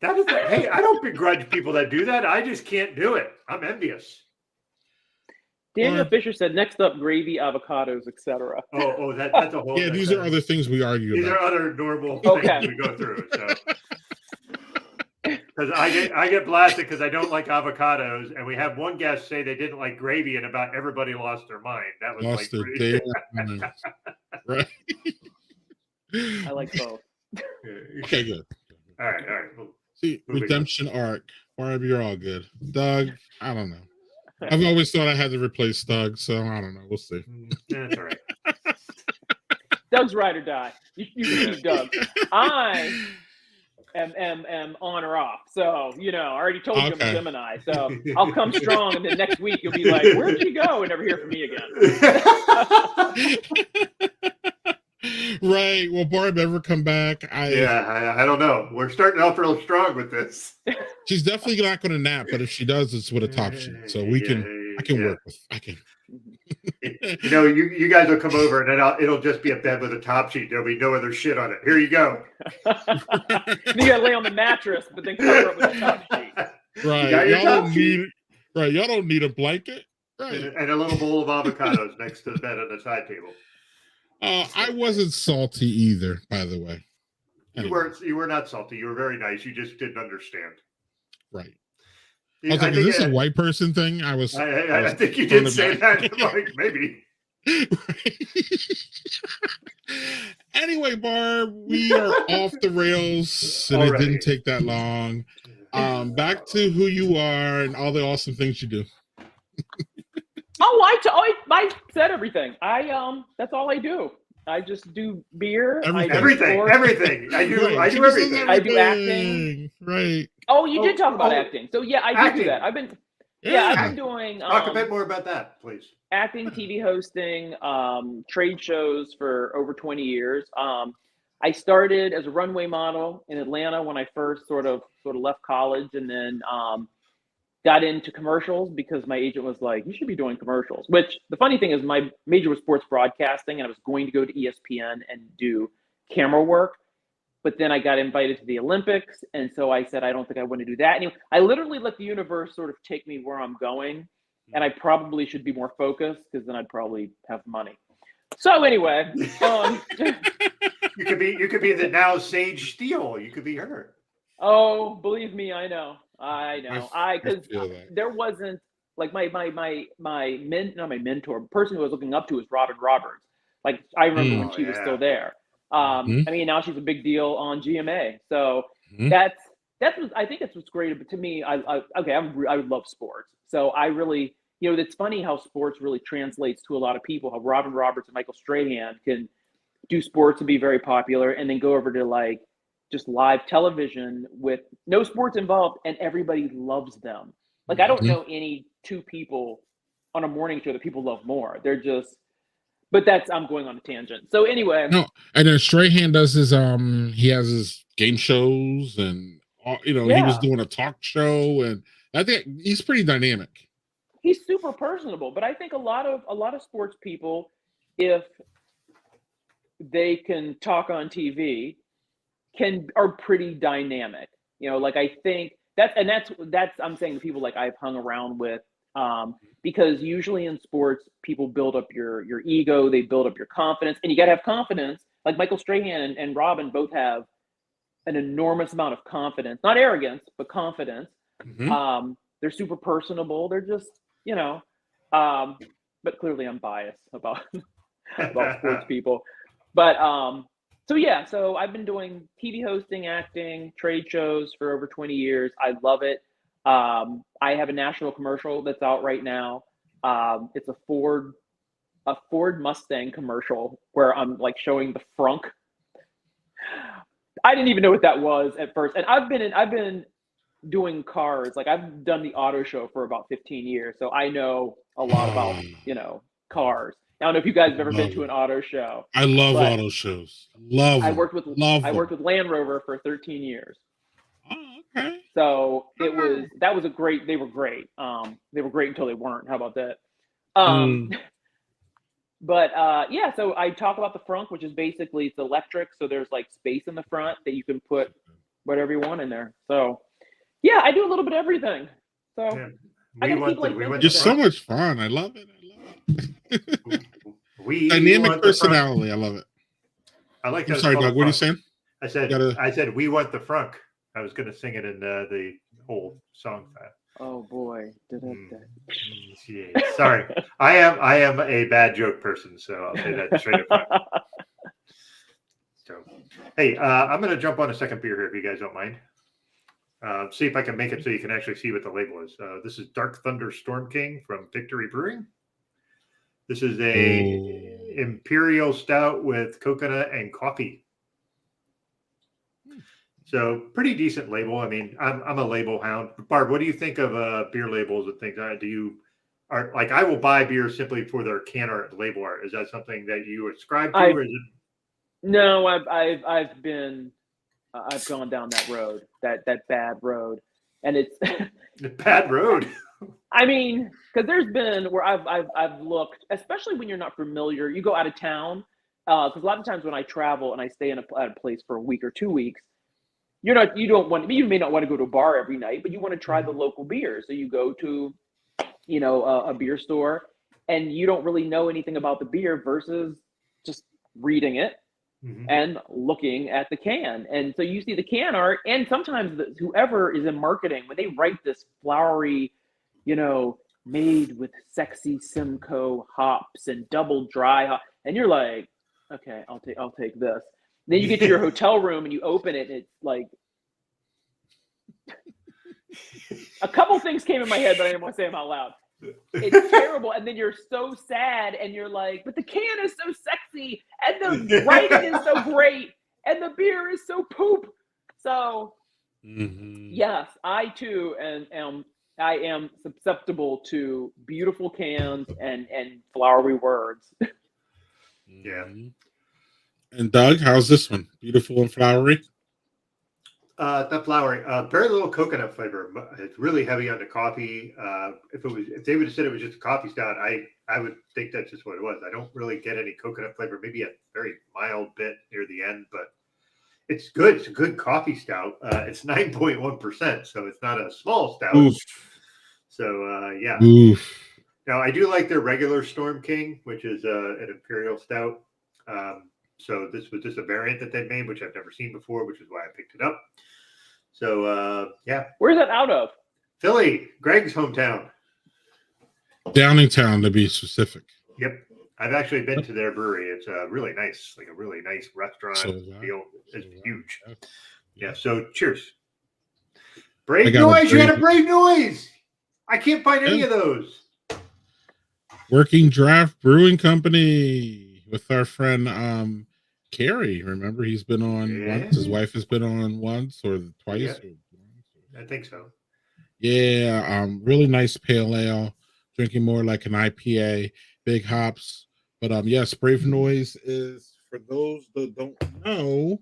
that is hey, I don't begrudge people that do that. I just can't do it. I'm envious. Daniel Fisher said, "Next up, gravy, avocados, etc." That's a whole. Yeah, these are other things we argue These about. are other normal Okay. things we go through. So, because I get blasted because I don't like avocados, and we have one guest say they didn't like gravy, and about everybody lost their mind. That was Lost like their pretty. damn minds. Right. I like both. Okay, good. All right. Well, See, moving redemption arc. Barb, you're all good. Doug, I don't know. I've always thought I had to replace Doug, so I don't know. We'll see. That's all right. Doug's ride or die. You can keep Doug. I am on or off. So, I already told you I'm a Gemini. So I'll come strong, and then next week you'll be like, "Where'd you go?" and never hear from me again. Right. Will Barb ever come back? I don't know. We're starting off real strong with this. She's definitely not going to nap, but if she does, it's with a top sheet. So I can work with. I can. You guys will come over, and then it'll just be a bed with a top sheet. There'll be no other shit on it. Here you go. You gotta lay on the mattress, but then cover it with a top sheet. Right. Y'all don't need a blanket. Right. And a little bowl of avocados next to the bed on the side table. I wasn't salty either, by the way. Anyway. You were not salty. You were very nice. You just didn't understand. Right. I was like, is this a white person thing? I think you did say that. I'm like, maybe. Anyway, Barb, we are off the rails, and it didn't take that long. Back to who you are and all the awesome things you do. I said everything. That's all I do. I just do beer. Everything. Everything. I do everything. I do acting. Right. Oh, you did talk about acting. So yeah, I do that. I've been doing. Talk a bit more about that, please. Acting, TV hosting, trade shows for over 20 years. I started as a runway model in Atlanta when I first sort of left college, and then got into commercials because my agent was like, "You should be doing commercials." Which the funny thing is, my major was sports broadcasting, and I was going to go to ESPN and do camera work. But then I got invited to the Olympics, and so I said, I don't think I want to do that anymore. I literally let the universe sort of take me where I'm going, and I probably should be more focused because then I'd probably have money. So anyway, you could be the now Sage Steele. You could be her. Oh, believe me, I know. Because there wasn't like my mentor, the person who I was looking up to was Robin Roberts. Like I remember when she was still there. I mean, now she's a big deal on GMA. So that's what I think that's what's great. But to me, I love sports. So I really, it's funny how sports really translates to a lot of people. How Robin Roberts and Michael Strahan can do sports and be very popular, and then go over to like just live television with no sports involved, and everybody loves them. Like I don't know any two people on a morning show that people love more. They're just. But I'm going on a tangent. So anyway. No, and then Strahan does his he has his game shows, and he was doing a talk show, and I think he's pretty dynamic. He's super personable, but I think a lot of sports people, if they can talk on TV, are pretty dynamic. Like I think that's I'm saying the people like I've hung around with Because usually in sports, people build up your ego, they build up your confidence, and you got to have confidence. Like Michael Strahan and Robin both have an enormous amount of confidence, not arrogance, but confidence. Mm-hmm. They're super personable. They're just, but clearly I'm biased about sports people. But so I've been doing TV hosting, acting, trade shows for over 20 years. I love it. I have a national commercial that's out right now. It's a Ford Mustang commercial where I'm like showing the frunk. I didn't even know what that was at first. And I've been doing cars. Like I've done the auto show for about 15 years. So I know a lot about, cars. I don't know if you guys have ever been to an auto show. I love auto shows. Love them. I worked with Land Rover for 13 years. Oh, okay. So they were great. They were great until they weren't. How about that? But so I talk about the frunk, which is basically it's electric. So there's like space in the front that you can put whatever you want in there. So yeah, I do a little bit of everything. So You're so much fun. I love it. Dynamic personality. I love it. I like that. I'm sorry, Doug. What are you saying? I said we want the frunk. I was going to sing it in the whole song. Oh boy! Yeah, sorry, I am a bad joke person, so I'll say that straight up front. So, hey, I'm going to jump on a second beer here if you guys don't mind. See if I can make it so you can actually see what the label is. This is Dark Thunder Storm King from Victory Brewing. This is a imperial stout with coconut and coffee. So pretty decent label. I mean, I'm a label hound. Barb, what do you think of beer labels and things? I will buy beer simply for their can art and label art. Is that something that you ascribe to, or is it? No, I've gone down that road, that bad road, and it's the bad road. I mean, because there's been where I've looked, especially when you're not familiar. You go out of town, because a lot of times when I travel and I stay at a place for a week or 2 weeks. You may not want to go to a bar every night, but you want to try the local beer. So you go to, a beer store and you don't really know anything about the beer versus just reading it and looking at the can. And so you see the can art, and sometimes whoever is in marketing, when they write this flowery, made with sexy Simcoe hops and double dry hop, and you're like, okay, I'll take this. Then you get to your hotel room and you open it, and it's like a couple things came in my head, but I didn't want to say them out loud. It's terrible. And then you're so sad and you're like, but the can is so sexy and the writing is so great and the beer is so poop. So yes, I too I am susceptible to beautiful cans and flowery words. Yeah. And Doug, how's this one? Beautiful and flowery? Not flowery. Very little coconut flavor. It's really heavy on the coffee. If they would have said it was just a coffee stout, I would think that's just what it was. I don't really get any coconut flavor. Maybe a very mild bit near the end, but it's good. It's a good coffee stout. It's 9.1%, so it's not a small stout. Oof. So yeah. Oof. Now I do like their regular Storm King, which is an imperial stout. So this was just a variant that they made, which I've never seen before, which is why I picked it up. So, yeah. Where's that out of? Philly, Greg's hometown. Downingtown, to be specific. Yep. I've actually been to their brewery. It's really nice, like a really nice restaurant. It's huge. Yeah, so cheers. Brave noise. You had a brave noise. I can't find any of those. Working Draft Brewing Company with our friend Carrie. Remember, he's been on once. His wife has been on once or twice. I think so. Yeah, really nice pale ale. Drinking more like an IPA, big hops. But yes, Brave Noise is, for those that don't know,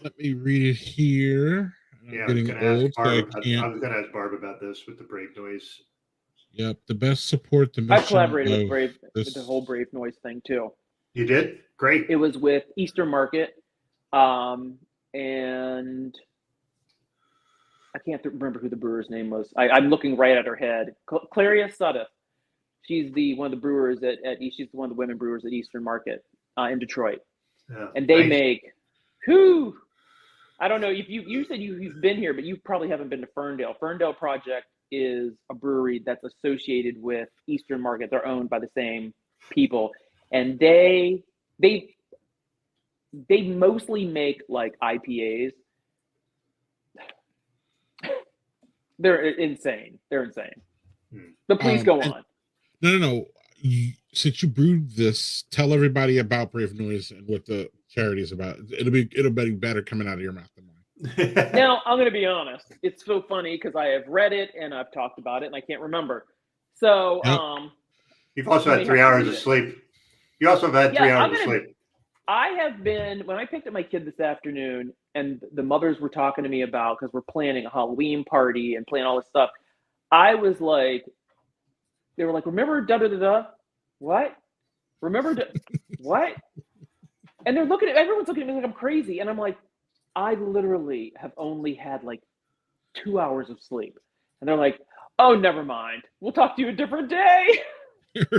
let me read it here. I'm getting old. I was going to ask Barb about this with the Brave Noise. Yep, the best support the mission. I collaborated with the whole Brave Noise thing too. You did? Great. It was with Eastern Market, and I can't remember who the brewer's name was. I'm looking right at her head. Claria Sudduth. She's one of the brewers at she's one of the women brewers at Eastern Market in Detroit. And they make, I don't know if you said you've been here, but you probably haven't been to Ferndale. Ferndale Project is a brewery that's associated with Eastern Market. They're owned by the same people, and they mostly make like IPAs. They're insane. But please go on. No. Since you brewed this, tell everybody about Brave Noise and what the charity is about. It'll be better coming out of your mouth than mine. Now, I'm going to be honest. It's so funny because I have read it and I've talked about it and I can't remember. So, you've also had 3 hours of sleep. You also have had 3 hours of sleep. I have been, when I picked up my kid this afternoon and the mothers were talking to me about, because we're planning a Halloween party and planning all this stuff, I was like, they were like, remember da-da-da-da? What? Remember what? And everyone's looking at me like I'm crazy. And I'm like, I literally have only had like 2 hours of sleep. And they're like, oh, never mind. We'll talk to you a different day.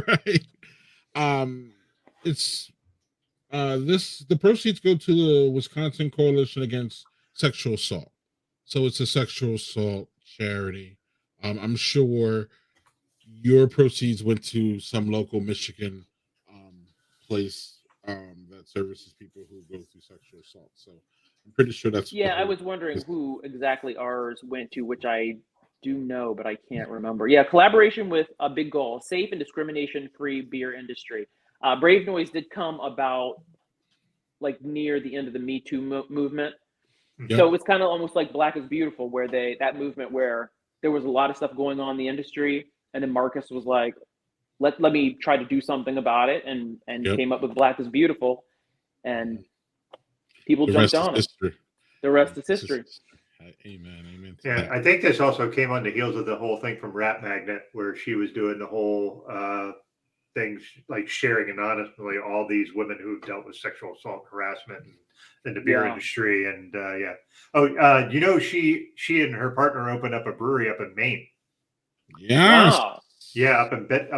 Right. The proceeds go to the Wisconsin Coalition Against Sexual Assault. So it's a sexual assault charity. I'm sure your proceeds went to some local Michigan place that services people who go through sexual assault. So I'm pretty sure that's. Yeah, I was wondering who exactly ours went to, which I do know, but I can't remember. Yeah, collaboration with a big goal: safe and discrimination-free beer industry. Brave Noise did come about like near the end of the Me Too movement. Yep. So it was kind of almost like Black is Beautiful, where that movement where there was a lot of stuff going on in the industry, and then Marcus was like, let me try to do something about it, and came up with Black is Beautiful, and people jumped on it. The rest is history. Amen. Yeah, I think this also came on the heels of the whole thing from Rap Magnet, where she was doing the whole things like sharing anonymously all these women who've dealt with sexual assault and harassment in the beer industry. And she and her partner opened up a brewery up in Maine. Yes. Wow. Yeah, up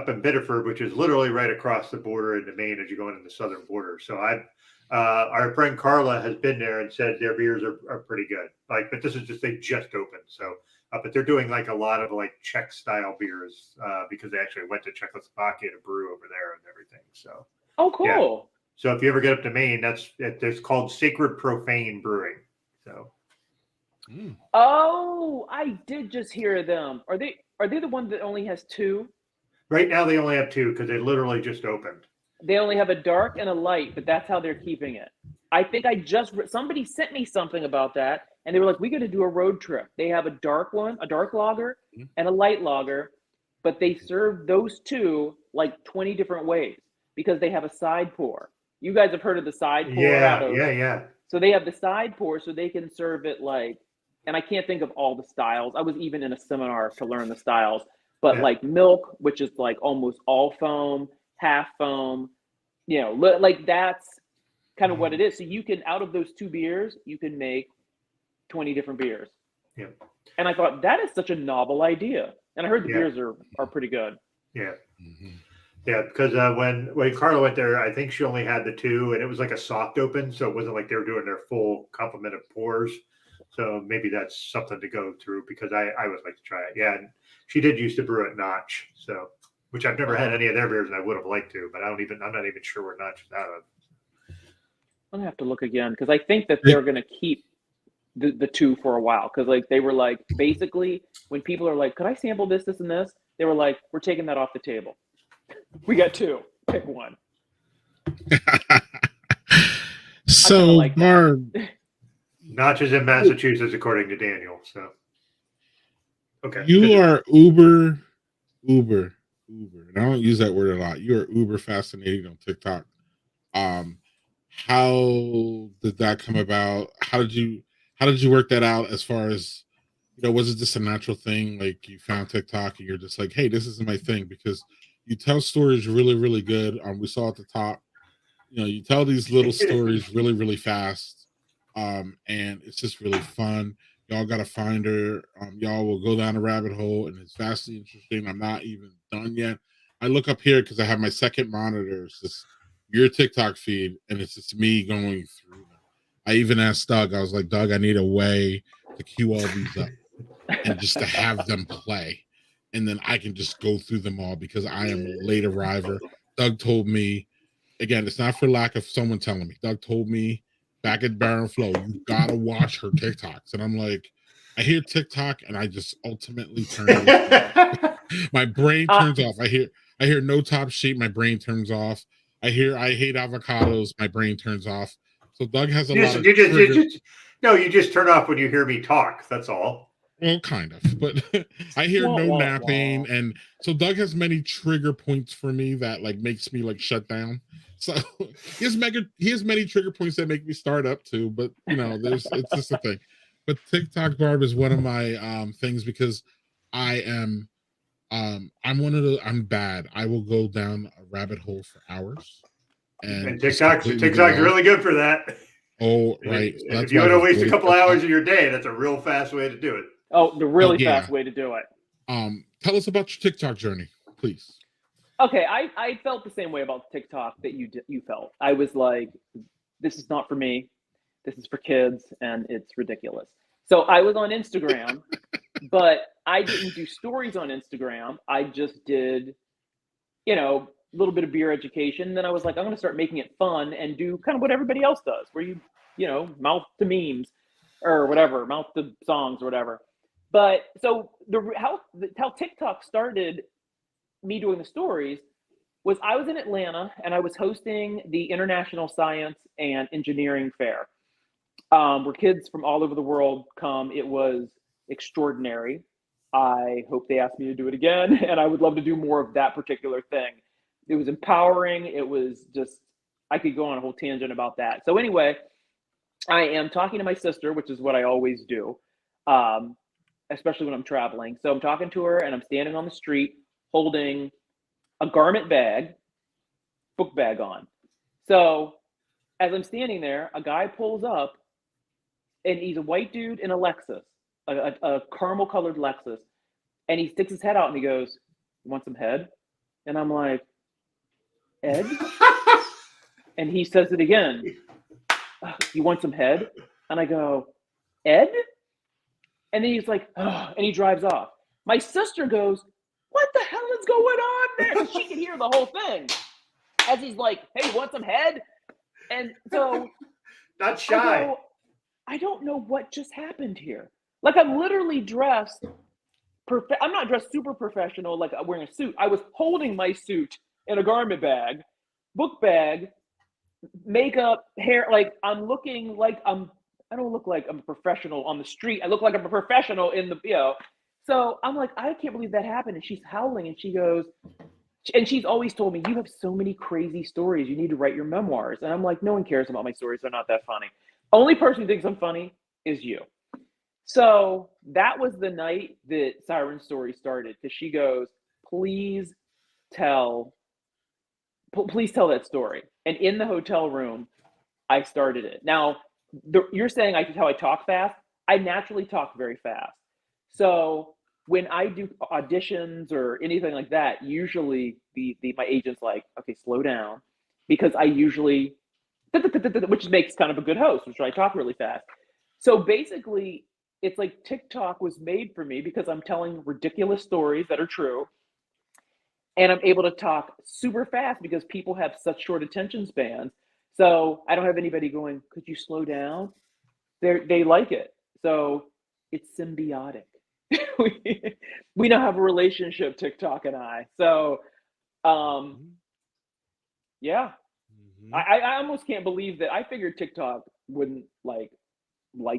in Biddeford, which is literally right across the border into Maine as you go into the southern border. So our friend Carla has been there and said their beers are pretty good. Like, but this is they just opened. So, but they're doing like a lot of like Czech style beers because they actually went to Czechoslovakia to brew over there and everything. So, oh, cool. Yeah. So if you ever get up to Maine, it's called Sacred Profane Brewing. So, oh, I did just hear them. Are they the one that only has 2? Right now they only have 2 because they literally just opened. They only have a dark and a light, but that's how they're keeping it. I think somebody sent me something about that, and they were like, we got to do a road trip. They have a dark lager, and a light lager, but they serve those 2 like 20 different ways because they have a side pour. You guys have heard of the side pour? Yeah. So they have the side pour so they can serve it like, and I can't think of all the styles. I was even in a seminar to learn the styles, but like milk, which is like almost all foam, half foam, like that's kind of what it is. So you can, out of those 2 beers, you can make 20 different beers. Yeah. And I thought that is such a novel idea. And I heard the beers are pretty good. Yeah. Mm-hmm. Yeah, because when Carla went there, I think she only had the 2, and it was like a soft open, so it wasn't like they were doing their full complement of pours. So maybe that's something to go through because I would like to try it. Yeah, and she did used to brew at Notch, so which I've never had any of their beers, and I would have liked to, but I'm not even sure where Notch is out of. I'm gonna have to look again because I think that they're gonna keep the 2 for a while because like they were like basically when people are like, could I sample this, and this? They were like, we're taking that off the table. We got 2. Pick one. So, like Barb. Notch is in Massachusetts, according to Daniel. So, okay. You are uber, and I don't use that word a lot. You are uber fascinating on TikTok. How did that come about? How did you work that out? As far as was it just a natural thing? Like you found TikTok and you're just like, hey, this is my thing because you tell stories really, really good. We saw at the top, you tell these little stories really, really fast. And it's just really fun. Y'all gotta find her. Y'all will go down a rabbit hole, and it's vastly interesting. I'm not even done yet. I look up here because I have my second monitor. It's just your TikTok feed, and it's just me going through them. I even asked Doug. I was like, Doug, I need a way to queue all these up and just to have them play, and then I can just go through them all because I am a late arriver. Doug told me, again, it's not for lack of someone telling me. Doug told me back at Baron Flow, you gotta watch her TikToks. And I'm like, I hear TikTok and I just ultimately turn my brain turns off. I hear no top sheet, my brain turns off. I hear I hate avocados, my brain turns off. So Doug has a lot of you just turn off when you hear me talk. That's all. well, kind of, but I hear no napping, and so Doug has many trigger points for me that like makes me like shut down. So he has many trigger points that make me start up too. But you know, it's just a thing. But TikTok Barb is one of my things because I am I'm bad. I will go down a rabbit hole for hours, and TikTok's really good for that. Oh, right. So if you want to waste a couple hours of your day, that's a real fast way to do it. Oh, the really fast way to do it. Tell us about your TikTok journey, please. Okay, I felt the same way about TikTok that you felt. I was like, this is not for me. This is for kids, and it's ridiculous. So I was on Instagram, but I didn't do stories on Instagram. I just did, a little bit of beer education. And then I was like, I'm going to start making it fun and do kind of what everybody else does, where you mouth to memes or whatever, mouth to songs or whatever. But so how TikTok started me doing the stories was I was in Atlanta and I was hosting the International Science and Engineering Fair, where kids from all over the world come. It was extraordinary. I hope they ask me to do it again, and I would love to do more of that particular thing. It was empowering. It was just, I could go on a whole tangent about that. So anyway, I am talking to my sister, which is what I always do, especially when I'm traveling. So I'm talking to her and I'm standing on the street holding a garment bag, book bag on. So as I'm standing there, a guy pulls up and he's a white dude in a Lexus, a caramel colored Lexus. And he sticks his head out and he goes, "You want some head?" And I'm like, "Ed?" And he says it again, "You want some head?" And I go, "Ed?" And then he's like, "Oh," and he drives off. My sister goes, "What the hell is going on there?" She can hear the whole thing as he's like, "Hey, want some head?" And so not shy. I don't know what just happened here. Like, I'm literally dressed. I'm not dressed super professional, like I'm wearing a suit. I was holding my suit in a garment bag, book bag, makeup, hair. Like, I'm looking like I don't look like I'm a professional on the street. I look like I'm a professional in the. So I'm like, I can't believe that happened. And she's howling and she goes, and she's always told me, "You have so many crazy stories. You need to write your memoirs." And I'm like, no one cares about my stories. They're not that funny. Only person who thinks I'm funny is you. So that was the night that Siren's story started, because she goes, please tell that story. And in the hotel room, I started it. Now, you're saying how I talk fast. I naturally talk very fast. So when I do auditions or anything like that, usually my agent's like, "Okay, slow down," because I usually, which makes kind of a good host, which I talk really fast. So basically, it's like TikTok was made for me because I'm telling ridiculous stories that are true. And I'm able to talk super fast because people have such short attention spans. So I don't have anybody going, "Could you slow down?" They like it. So it's symbiotic. we now have a relationship, TikTok and I. So, yeah. Mm-hmm. I almost can't believe that. I figured TikTok wouldn't like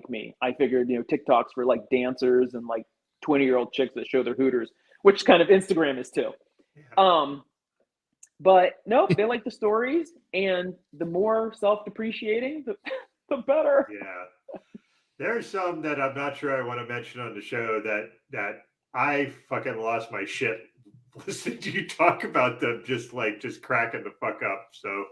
me. I figured, TikToks for like dancers and like 20-year-old chicks that show their hooters, which kind of Instagram is too. Yeah. But no, they like the stories, and the more self-depreciating, the better. Yeah. There's some that I'm not sure I want to mention on the show that I fucking lost my shit listening to you talk about them, just cracking the fuck up. So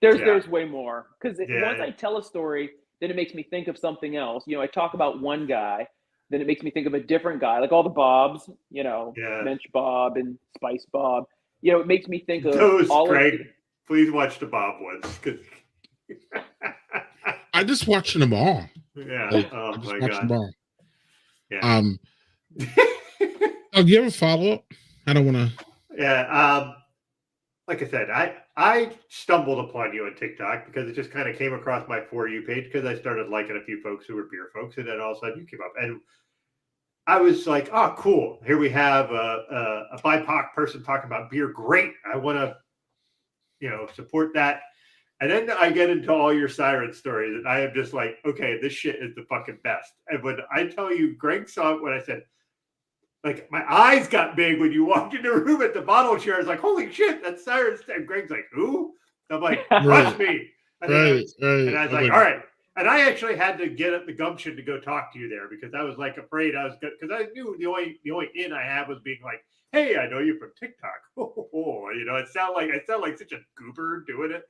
there's way more, because once I tell a story, then it makes me think of something else. I talk about one guy, then it makes me think of a different guy, like all the Bobs, Yeah. Mensch Bob and Spice Bob. It makes me think of Those, all Greg, of the, please watch the Bob ones. 'Cause I just watching them all. yeah. Like, Oh I just my watched them God. all. Yeah. Oh, do you have a follow-up? I don't want to. Yeah. Like I said, I stumbled upon you on TikTok because it just kind of came across my For You page because I started liking a few folks who were beer folks, and then all of a sudden you came up, and I was like, oh, cool. Here we have a BIPOC person talking about beer. Great. I want to, support that. And then I get into all your siren stories, and I am just like, okay, this shit is the fucking best. And when I tell you, Greg saw it when I said, like, my eyes got big when you walked in the room at the bottle share. I was like, holy shit, that's Siren Stout. And Greg's like, who? I'm like, trust me. And I was like, all right. And I actually had to get up the gumption to go talk to you there because I was like afraid I was good because I knew the only in I had was being like, hey, I know you from TikTok. It sound like such a goober doing it.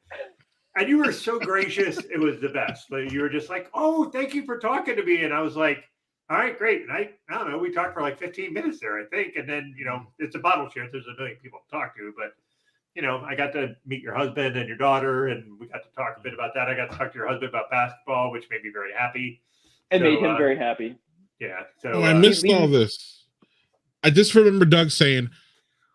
And you were so gracious. It was the best. Like, you were just like, oh, thank you for talking to me. And I was like, all right, great. And I don't know, we talked for like 15 minutes there, I think. And then, it's a bottle share. There's a million people to talk to, but I got to meet your husband and your daughter, and we got to talk a bit about that. I got to talk to your husband about basketball, which made me very happy. And made him very happy. Yeah. So I missed all this. I just remember Doug saying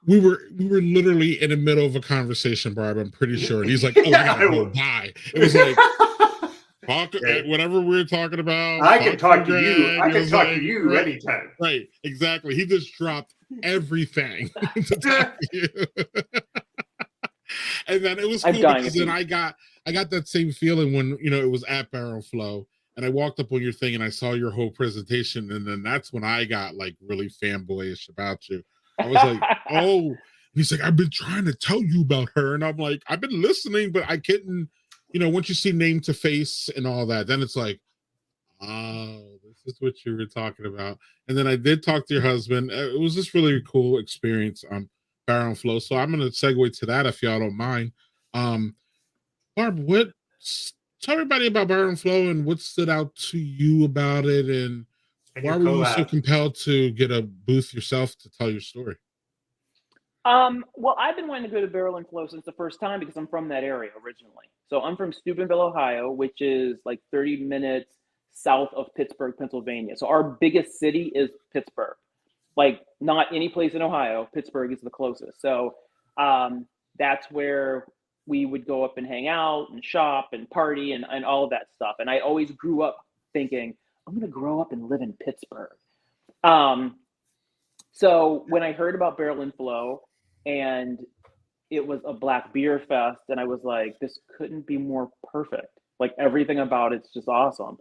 we were literally in the middle of a conversation, Barb. I'm pretty sure, and he's like, "Oh, I gotta go bye." It was like whatever we were talking about. I can talk to you. I can talk to you anytime. Right. Exactly. He just dropped everything to talk to you. And then it was cool because then I got that same feeling when it was at Barrel Flow, and I walked up on your thing and I saw your whole presentation, and then that's when I got like really fanboyish about you. I was like, oh, he's like, I've been trying to tell you about her, and I'm like, I've been listening, but I couldn't. Once you see name to face and all that, then it's like, oh, this is what you were talking about. And then I did talk to your husband. It was just really cool experience. Barrel Flow. So I'm going to segue to that if y'all don't mind. Barb, tell everybody about Barrel Flow and what stood out to you about it, and why were you so compelled to get a booth yourself to tell your story? Well, I've been wanting to go to Barrel and Flow since the first time because I'm from that area originally. So I'm from Steubenville, Ohio, which is like 30 minutes south of Pittsburgh, Pennsylvania. So our biggest city is Pittsburgh. Like, not any place in Ohio. Pittsburgh is the closest. So that's where we would go up and hang out and shop and party and all of that stuff. And I always grew up thinking, I'm going to grow up and live in Pittsburgh. So when I heard about Barrel and Flow and it was a black beer fest, and I was like, this couldn't be more perfect. Like, everything about it's just awesome.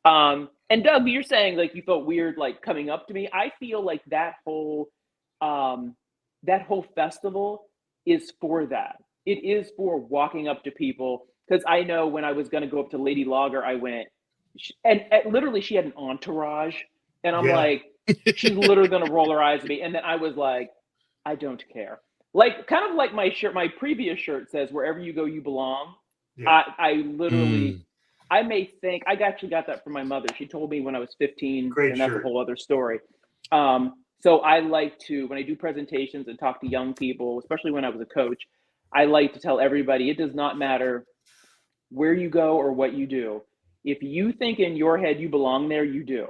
And Doug, you're saying like you felt weird like coming up to me. I feel like that whole festival is for that. It is for walking up to people, because I know when I was going to go up to Lady Lager, I went, and literally she had an entourage, and I'm like, she's literally going to roll her eyes at me. And then I was like, I don't care. Like, kind of like my shirt, my previous shirt says, wherever you go, you belong. Yeah. I literally, I may think, I actually got that from my mother. She told me when I was 15, and that's a whole other story. So I like to, when I do presentations and talk to young people, especially when I was a coach, I like to tell everybody, it does not matter where you go or what you do. If you think in your head you belong there, you do.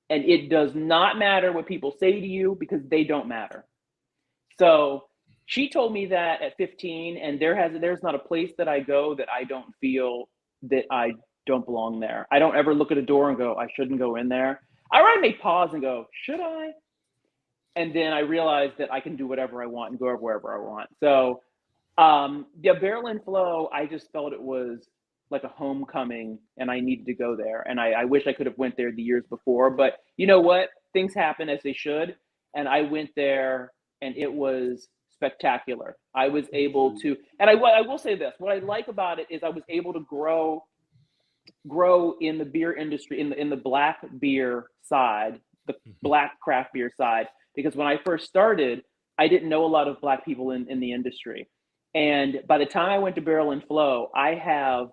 And it does not matter what people say to you, because they don't matter. So she told me that at 15, and there's not a place that I go that I don't feel that I don't belong there. I don't ever look at a door and go, I shouldn't go in there. I may pause and go, should I? And then I realized that I can do whatever I want and go wherever I want. So Barrel and Flow, I just felt it was like a homecoming, and I needed to go there. And I wish I could have went there the years before, but you know what? Things happen as they should. And I went there, and it was spectacular. I was able to, and I will say this, what I like about it is I was able to grow in the beer industry, in the black beer side, the black craft beer side, because when I first started, I didn't know a lot of black people in the industry. And by the time I went to Barrel and Flow, I have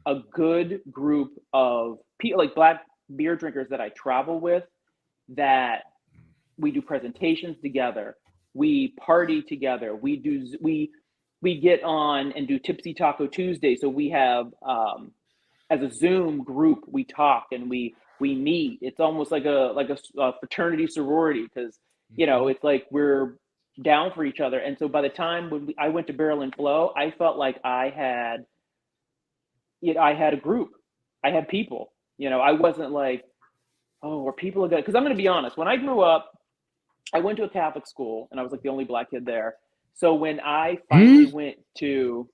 a good group of people, like black beer drinkers that I travel with, that we do presentations together, we party together, we get on and do Tipsy Taco Tuesday. So we have as a Zoom group, we talk and we meet. It's almost like a fraternity sorority, because it's like we're down for each other. And so by the time when I went to Barrel and Flow, I felt like I had a group, I had people. I wasn't like, oh, are people good? Because I'm going to be honest, when I grew up, I went to a Catholic school and I was like the only black kid there. So when I finally went to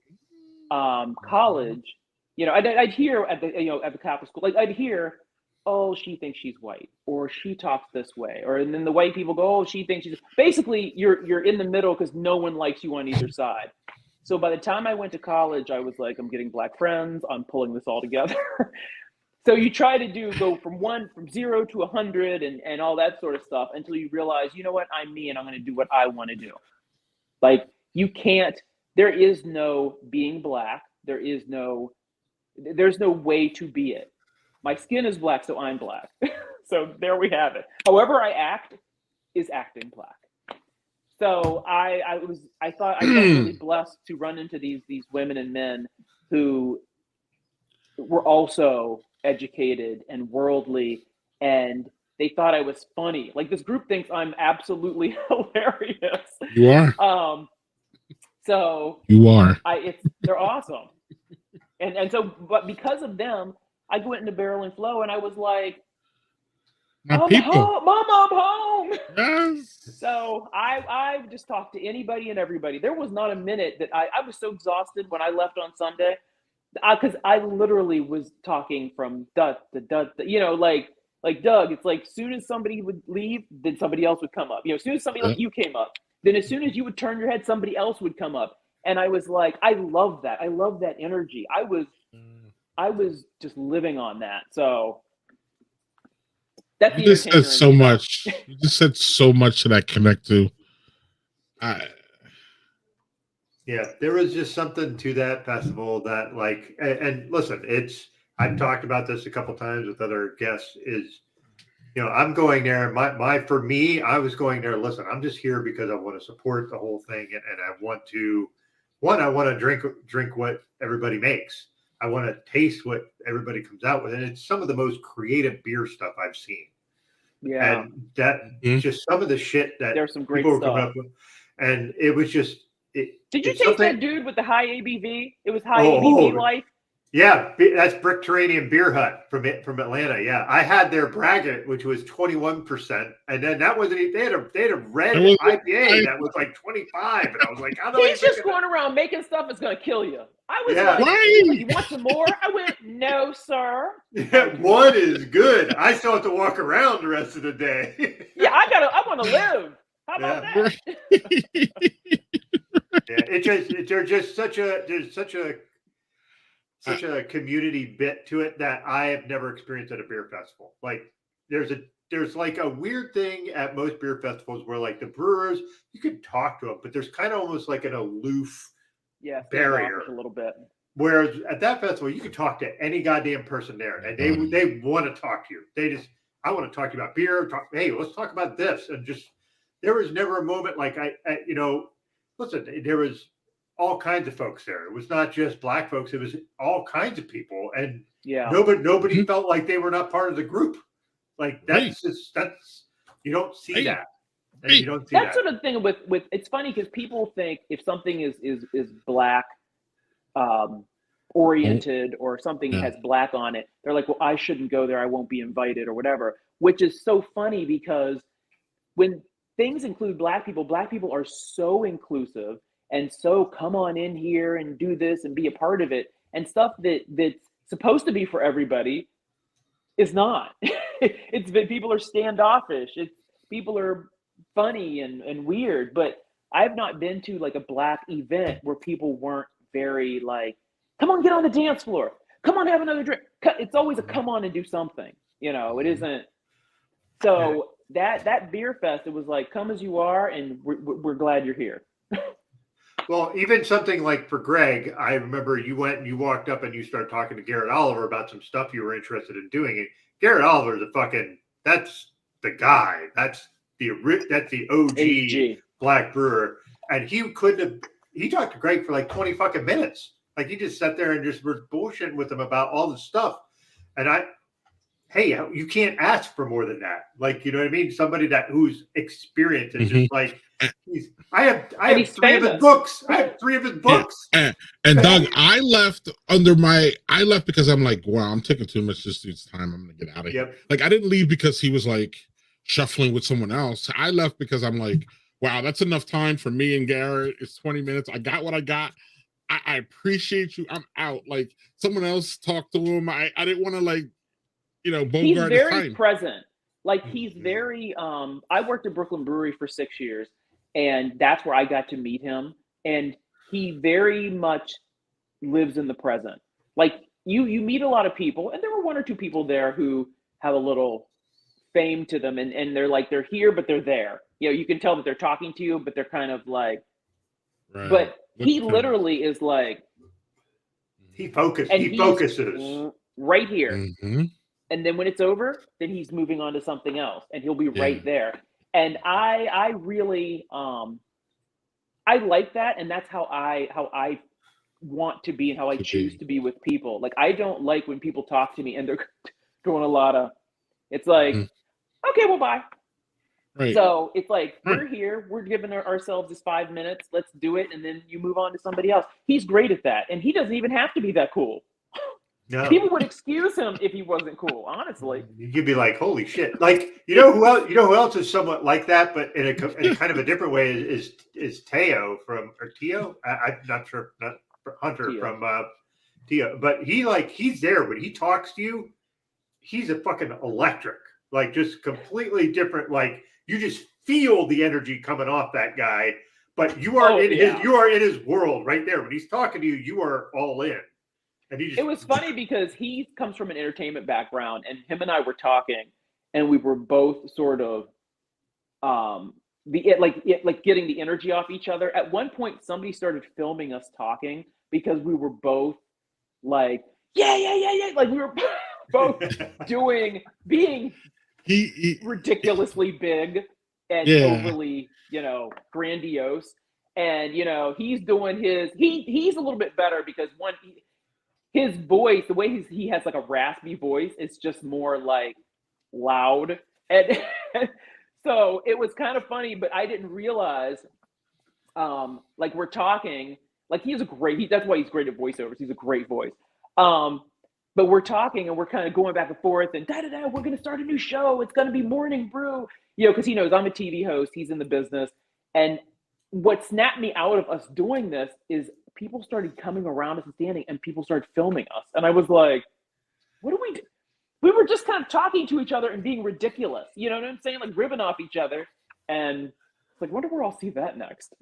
college, I'd hear at the Catholic school, like I'd hear, oh, she thinks she's white, or she talks this way, and then the white people go, oh, she thinks she's, basically you're in the middle because no one likes you on either side. So by the time I went to college, I was like, I'm getting black friends, I'm pulling this all together. So you try to go from 0 to 100 and all that sort of stuff until you realize, you know what, I'm me and I'm going to do what I want to do. Like, there is no being black. There's no way to be it. My skin is black, so I'm black. So there we have it. However I act is acting black. So I felt really blessed to run into these women and men who were also educated and worldly, and they thought I was funny. Like, this group thinks I'm absolutely hilarious. You are. So you are. They're awesome. And so, but because of them, I went into Barrel and Flow, and I was like, I'm home, Mom, I'm home. Yes. So I just talked to anybody and everybody. There was not a minute that I was so exhausted when I left on Sunday, because I literally was talking from dud to dud, like Doug. It's like, as soon as somebody would leave, then somebody else would come up. As soon as somebody like you came up, then as soon as you would turn your head, somebody else would come up. And I was like, I love that. I love that energy. I was just living on that. So that's you just said so much. You just said so much that I connect to. Yeah, there was just something to that festival that, like, and listen, I've talked about this a couple times with other guests, is, I'm going there. For me, I was going there. Listen, I'm just here because I want to support the whole thing. And I want to, I want to drink what everybody makes. I want to taste what everybody comes out with. And it's some of the most creative beer stuff I've seen. Yeah. And that just some of the shit that there's some great people were stuff coming up with. And it was just, did you taste that dude with the high ABV? It was high ABV life. Yeah, that's Brickterranean Beer Hut from Atlanta. Yeah, I had their Braggot, which was 21%, and then that wasn't. They had a red IPA that was like 25, and I was like, he's just going around making stuff that's gonna kill you. I was like, you want some more? I went, no, sir. Yeah, one is good. I still have to walk around the rest of the day. Yeah, I want to live. How about that? Yeah, there's just such a community bit to it that I have never experienced at a beer festival. Like, there's like a weird thing at most beer festivals where, like, the brewers, you can talk to them, but there's kind of almost like an aloof barrier a little bit. Whereas at that festival, you can talk to any goddamn person there, and they want to talk to you. I want to talk to you about beer. Hey, let's talk about this, and just there was never a moment like listen, there was all kinds of folks there. It was not just black folks. It was all kinds of people. And nobody felt like they were not part of the group. Like, that's you don't see that. And you don't see that sort of thing with it's funny because people think if something is black oriented or something has black on it, they're like, well, I shouldn't go there. I won't be invited or whatever, which is so funny because when things include black people are so inclusive and so come on in here and do this and be a part of it, and stuff that's supposed to be for everybody is not. It's that people are standoffish. People are funny and weird, but I've not been to like a black event where people weren't very like, come on, get on the dance floor. Come on, have another drink. It's always a come on and do something. It isn't. So that beer fest, it was like, come as you are, and we're glad you're here. Well, even something like for Greg, I remember you went and you walked up and you started talking to Garrett Oliver about some stuff you were interested in doing. And Garrett Oliver is that's the guy. That's the OG HG. black brewer. And he talked to Greg for like 20 fucking minutes. Like he just sat there and just were bullshitting with him about all the stuff. And hey, you can't ask for more than that. Like, you know what I mean? Somebody who's experienced is just like, I have three of his books. I have 3 of his books. And Doug, I left because I'm like, wow, I'm taking too much this dude's time. I'm gonna get out of here. Like, I didn't leave because he was like shuffling with someone else. I left because I'm like, wow, that's enough time for me and Garrett. It's 20 minutes. I got what I got. I appreciate you. I'm out. Like, someone else talked to him. I didn't want to, like, you know, bogart he's his very time. present. Like, he's very I worked at Brooklyn Brewery for 6 years, and that's where I got to meet him. And he very much lives in the present. Like, you meet a lot of people, and there were 1 or 2 people there who have a little fame to them, and they're here, but they're there. You know, you can tell that they're talking to you, but they're kind of like, Right. but he literally is like, he focuses right here. Mm-hmm. And then when it's over, then he's moving on to something else, and he'll be right there. And I really I like that, and that's how I want to be and how I choose to be with people. Like, I don't like when people talk to me and they're doing a lot of, it's like, okay, well, bye. Right. So it's like, we're here, we're giving ourselves this 5 minutes, let's do it, and then you move on to somebody else. He's great at that, and he doesn't even have to be that cool. No. People would excuse him if he wasn't cool, honestly. You'd be like, holy shit. Like, you know who else is somewhat like that, but in a kind of a different way is Teo from, or Teo? I'm not sure, not Hunter Teo. From Teo. But he's there, when he talks to you, he's a fucking electric. Like, just completely different. Like, you just feel the energy coming off that guy, but you are in his world right there. When he's talking to you, you are all in. And it was funny because he comes from an entertainment background, and him and I were talking, and we were both sort of getting the energy off each other. At one point, somebody started filming us talking because we were both like, yeah. Like, we were both being ridiculously big and overly, grandiose. And, he's doing he's a little bit better because his voice, the way he has like a raspy voice, is just more like loud. And so it was kind of funny, but I didn't realize, like, we're talking, like, that's why he's great at voiceovers. He's a great voice. But we're talking and we're kind of going back and forth and we're going to start a new show. It's going to be Morning Brew, because he knows I'm a TV host. He's in the business. And what snapped me out of us doing this is people started coming around us and standing, and people started filming us. And I was like, what do we do? We were just kind of talking to each other and being ridiculous. You know what I'm saying? Like, ribbing off each other. And it's like, I wonder where I'll see that next.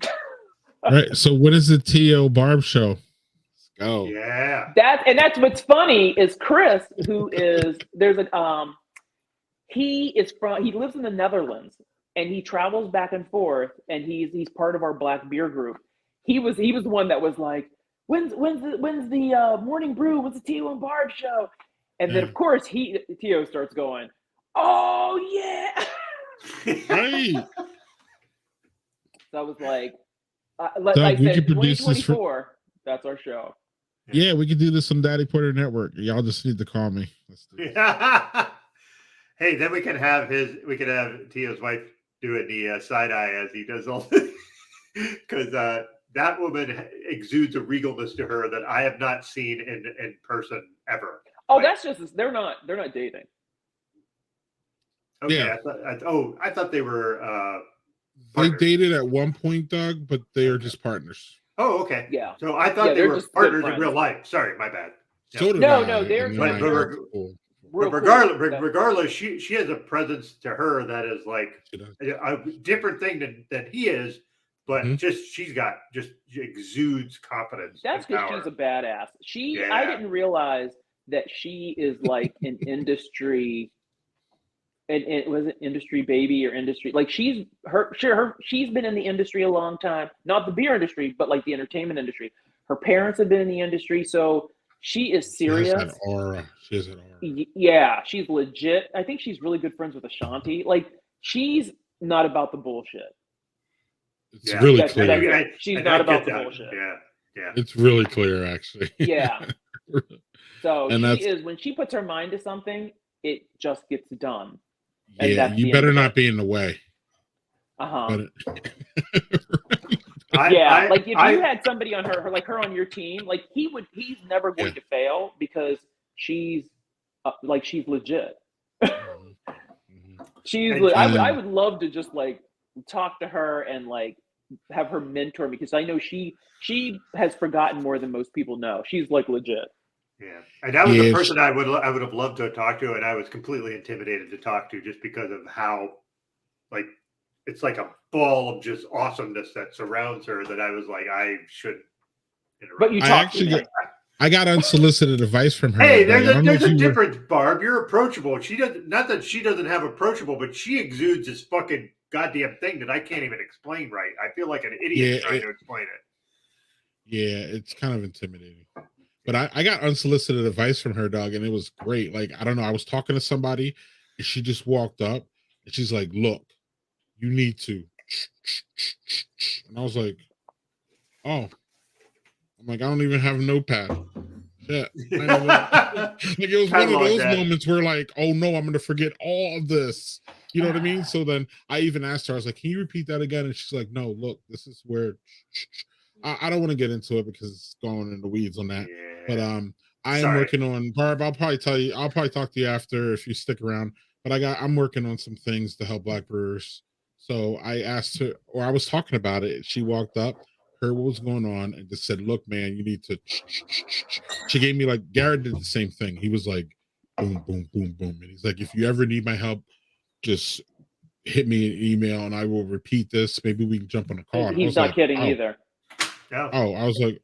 Right. So when is the T.O. Barb show? Let's go. Yeah. That's what's funny is Chris, who is, he lives in the Netherlands, and he travels back and forth, and he's part of our black beer group. He was the one that was like, when's the Morning Brew? When's the T.O. and Barb show? And then, of course, T.O. starts going, oh, yeah. Right. So I was like, Doug, I said, produce 2024, that's our show. Yeah, we could do this on Daddy Porter Network. Y'all just need to call me. Let's do this. Hey, then we can have T.O.'s wife doing the side eye as he does all this. Because that woman exudes a regalness to her that I have not seen in person ever. Oh, that's just, they're not dating. Okay, Yeah. I thought they were they dated at one point, Doug, but they are just partners. Oh, okay. Yeah. So I thought they were partners in real life. Sorry, my bad. Yeah. So no, they're cool. Regardless, she has a presence to her that is like a different thing than he is. But she exudes confidence. That's because she's a badass. I didn't realize that she is like an industry and it was an industry baby or industry. Like she's been in the industry a long time, not the beer industry, but like the entertainment industry. Her parents have been in the industry, so she is serious. She has that aura. She has that aura. Yeah, she's legit. I think she's really good friends with Ashanti. Like she's not about the bullshit. It's really clear. She's not about the bullshit. Yeah. It's really clear, actually. Yeah. So and she is, when she puts her mind to something, it just gets done. Yeah, you better not be in the way. Yeah, like if you had somebody on her on your team, like he's never going to fail because she's legit. I would love to just like talk to her and like have her mentor me, because I know she has forgotten more than most people know. She's like legit. Yeah, and that was the person I would have loved to talk to, and I was completely intimidated to talk to just because of how, like, it's like a ball of just awesomeness that surrounds her. That I was like, I should. But you talked to me. I got unsolicited advice from her. Hey, there's a difference, Barb. You're approachable. She doesn't. Not that she doesn't have approachable, but she exudes this fucking goddamn thing that I can't even explain right. I feel like an idiot trying to explain it. Yeah, it's kind of intimidating. But I got unsolicited advice from her, dog, and it was great. Like, I don't know, I was talking to somebody, and she just walked up, and she's like, "Look, you need to," and I was like, "Oh." I'm like, I don't even have a notepad. Shit. Like, it was one of those moments where like, oh no, I'm gonna forget all of this. You know what I mean? So then I even asked her, I was like, can you repeat that again? And she's like, no, look, this is where I don't want to get into it because it's going in the weeds on that. But I am working on Barb. I'll probably talk to you after if you stick around. But I'm working on some things to help Black brewers. So I asked her, or I was talking about it. She walked up, heard what was going on, and just said, look, man, you need to. She gave me, like, Garrett did the same thing. He was like, boom, boom, boom, boom. And he's like, if you ever need my help, just hit me an email and I will repeat this. Maybe we can jump on a call. He's not kidding either. Oh, I was like,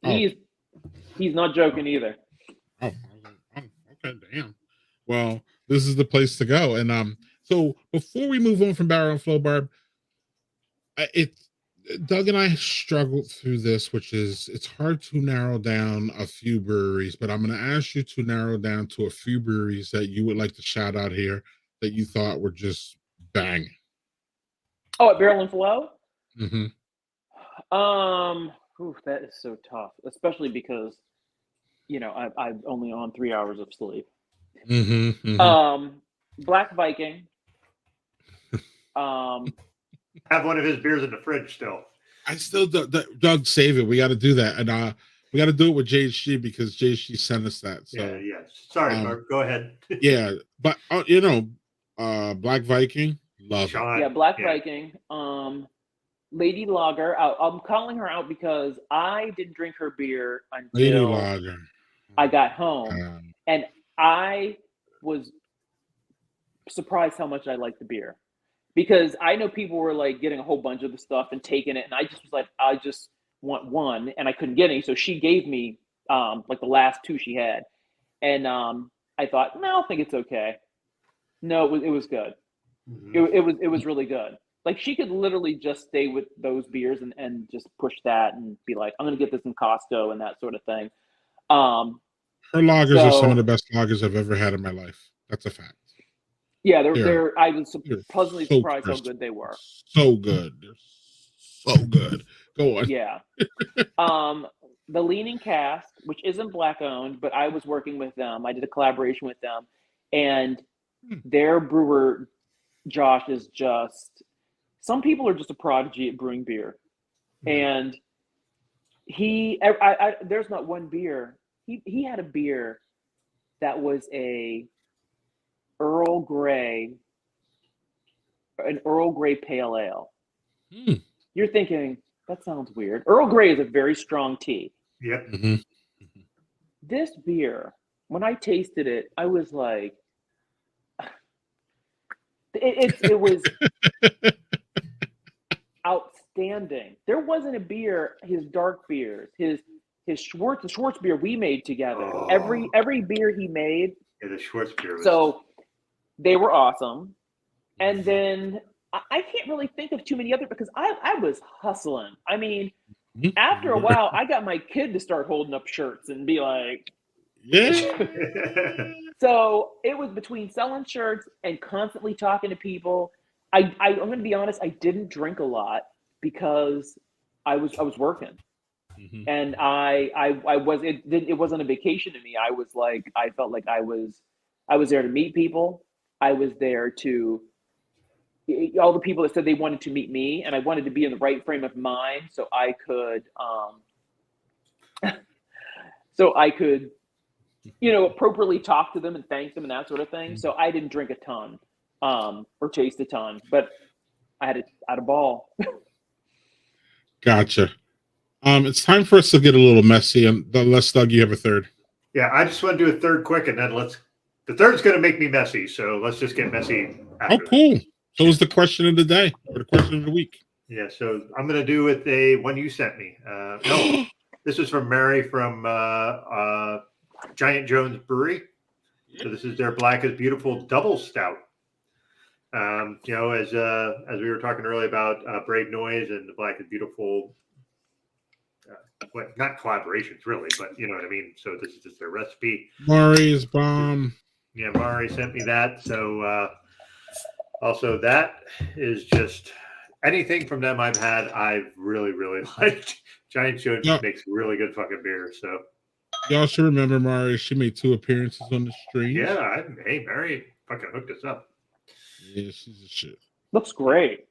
he's not joking either. Oh, I was like, okay, damn. Well, this is the place to go. And so before we move on from Barrel and Flow, Barb, Doug and I struggled through this, which is it's hard to narrow down a few breweries, but I'm going to ask you to narrow down to a few breweries that you would like to shout out here that you thought were just bang. Oh, at Barrel and Flow? Mm-hmm. That is so tough, especially because, I'm only on 3 hours of sleep. Mm-hmm, mm-hmm. Black Viking. Have one of his beers in the fridge still. I still Doug, save it. We got to do that, and we got to do it with JHG because JHG sent us that. So yeah. Sorry, Mark. Go ahead. Yeah, but Black Viking, love it. Yeah, Black Viking. Lady Lager. I'm calling her out because I didn't drink her beer until I got home, and I was surprised how much I liked the beer. Because I know people were like getting a whole bunch of the stuff and taking it, and I just was like, I just want one, and I couldn't get any, so she gave me like the last two she had, and I thought, no, I think it's okay. No, it was good. Mm-hmm. It was really good. Like she could literally just stay with those beers and just push that and be like, I'm gonna get this in Costco and that sort of thing. Her lagers are some of the best lagers I've ever had in my life. That's a fact. Yeah, they're I was pleasantly surprised how good they were. So good. They're so good. Go on. Yeah. The Leaning Cask, which isn't Black owned, but I was working with them. I did a collaboration with them, and their brewer Josh is just. Some people are just a prodigy at brewing beer, and there's not one beer. He had a beer that was an Earl Grey pale ale. You're thinking, that sounds weird. Earl Grey is a very strong tea. Yep. Mm-hmm. This beer, when I tasted it, I was like, it was outstanding. There wasn't a beer, his dark beers, his Schwartz beer we made together. Every beer he made. Yeah, the Schwartz beer was... So they were awesome. And then I can't really think of too many other because I was hustling. I mean, after a while, I got my kid to start holding up shirts and be like, Yeah. so it was between selling shirts and constantly talking to people. I'm going to be honest, I didn't drink a lot because I was working. Mhm. And it wasn't a vacation to me. I felt like I was there to meet people. I was there to all the people that said they wanted to meet me, and I wanted to be in the right frame of mind so I could appropriately talk to them and thank them and that sort of thing. So I didn't drink a ton or taste a ton, but I had a ball. Gotcha. It's time for us to get a little messy, and let's, Doug, you have a third. Yeah, I just want to do a third quick, and then the third's going to make me messy, so let's just get messy after Oh, cool. So is the question of the day or the question of the week? Yeah, so I'm going to do with a one you sent me. No, this is from Mary from Giant Jones Brewery. So this is their Black is Beautiful Double Stout. As we were talking earlier about Brave Noise and the Black is Beautiful, not collaborations really, but you know what I mean. So this is just their recipe. Mari's bomb. Yeah, Mari sent me that. So also that is just anything from them I've had. I've really, really liked. Giant Jones makes really good fucking beer. So y'all should remember Mari. She made 2 appearances on the stream. Yeah, hey, Mary fucking hooked us up. Yeah, she's a shit. Looks great.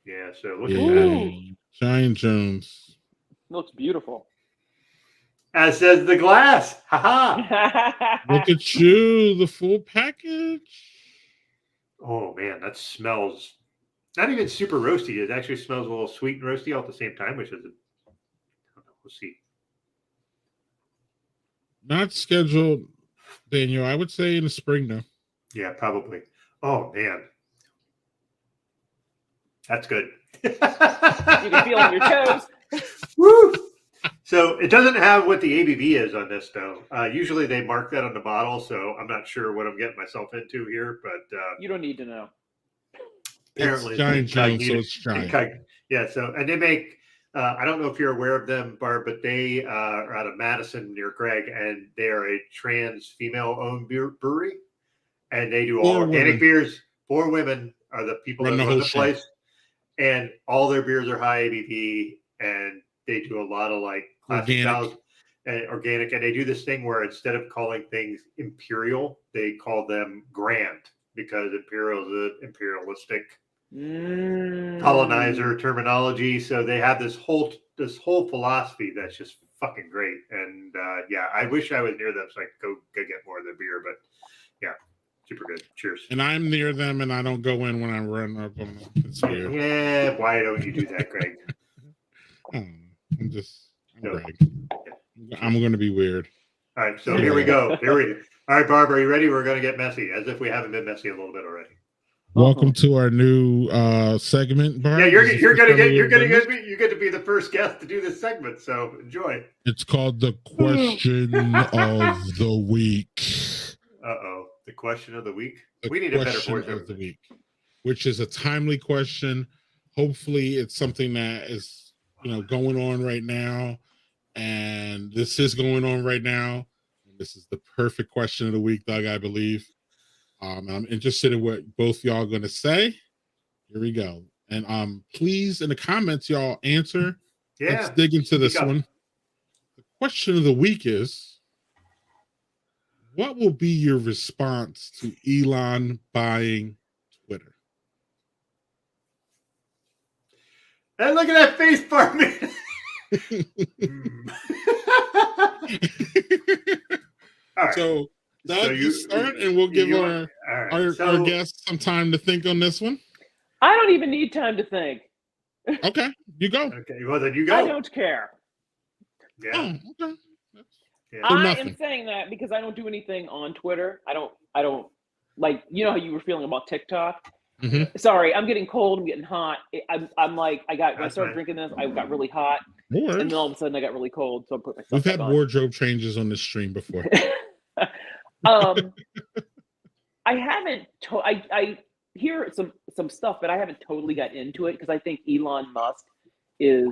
Yeah, so look at that. Giant Jones. Looks beautiful. As says the glass. Ha Look at you, the full package. Oh man, that smells not even super roasty. It actually smells a little sweet and roasty all at the same time, which is we'll see. Not scheduled, Daniel. I would say in the spring though. Yeah, probably. Oh man. That's good. You can feel on your toes. Woo! So it doesn't have what the ABV is on this, though. Usually they mark that on the bottle, so I'm not sure what I'm getting myself into here. But you don't need to know. Apparently, it's Giant Jones, so it's giant. Yeah. So and they make. I don't know if you're aware of them, Barb, but they are out of Madison near Greg, and they are a trans female-owned brewery, and they do all organic beers. 4 women are the people that run the place, and all their beers are high ABV, and they do a lot of like classic styles and organic. And they do this thing where instead of calling things imperial, they call them grand because imperial is an imperialistic colonizer terminology. So they have this whole philosophy that's just fucking great. And I wish I was near them so I could go get more of their beer. But yeah, super good. Cheers. And I'm near them, and I don't go in when I run up on them. It's weird. Yeah, why don't you do that, Greg? I'm Greg. I'm going to be weird. All right, so here we go. All right, Barb, are you ready? We're going to get messy, as if we haven't been messy a little bit already. Welcome to our new segment, Barb. Yeah, you're going to get to be the first guest to do this segment, so enjoy. It's called the question of the week. The question of the week. We need a better voice of the week, which is a timely question. Hopefully, it's something that is going on right now, and this is going on right now. This is the perfect question of the week, Doug, I believe. I'm interested in what both y'all are going to say. Here we go. And please, in the comments, y'all answer. Yeah. Let's dig into this one. The question of the week is, what will be your response to Elon buying Twitter? And look at that face, Barb. All right. So, Doug, you start, and we'll give our guests some time to think on this one. I don't even need time to think. Okay, you go. Okay, well then you go. I don't care. Yeah. Oh, okay. Yeah. I am saying that because I don't do anything on Twitter. I don't like, how you were feeling about TikTok. Mm-hmm. Sorry, I'm getting cold. I'm getting hot. I'm like, when I started drinking this, I got really hot, and then all of a sudden I got really cold. So I put myself. We've had wardrobe changes on this stream before. I haven't. hear some stuff, but I haven't totally got into it because I think Elon Musk is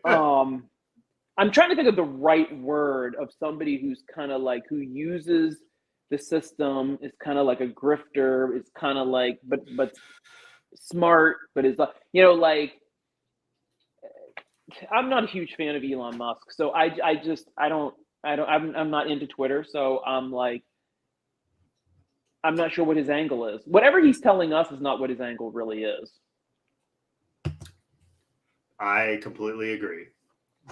I'm trying to think of the right word of somebody who's kind of like, who uses the system, is kind of like a grifter, is kind of like, but smart, but is like, you know, like, I'm not a huge fan of Elon Musk, so I'm not into Twitter, so I'm like, I'm not sure what his angle is. Whatever he's telling us is not what his angle really is. I completely agree.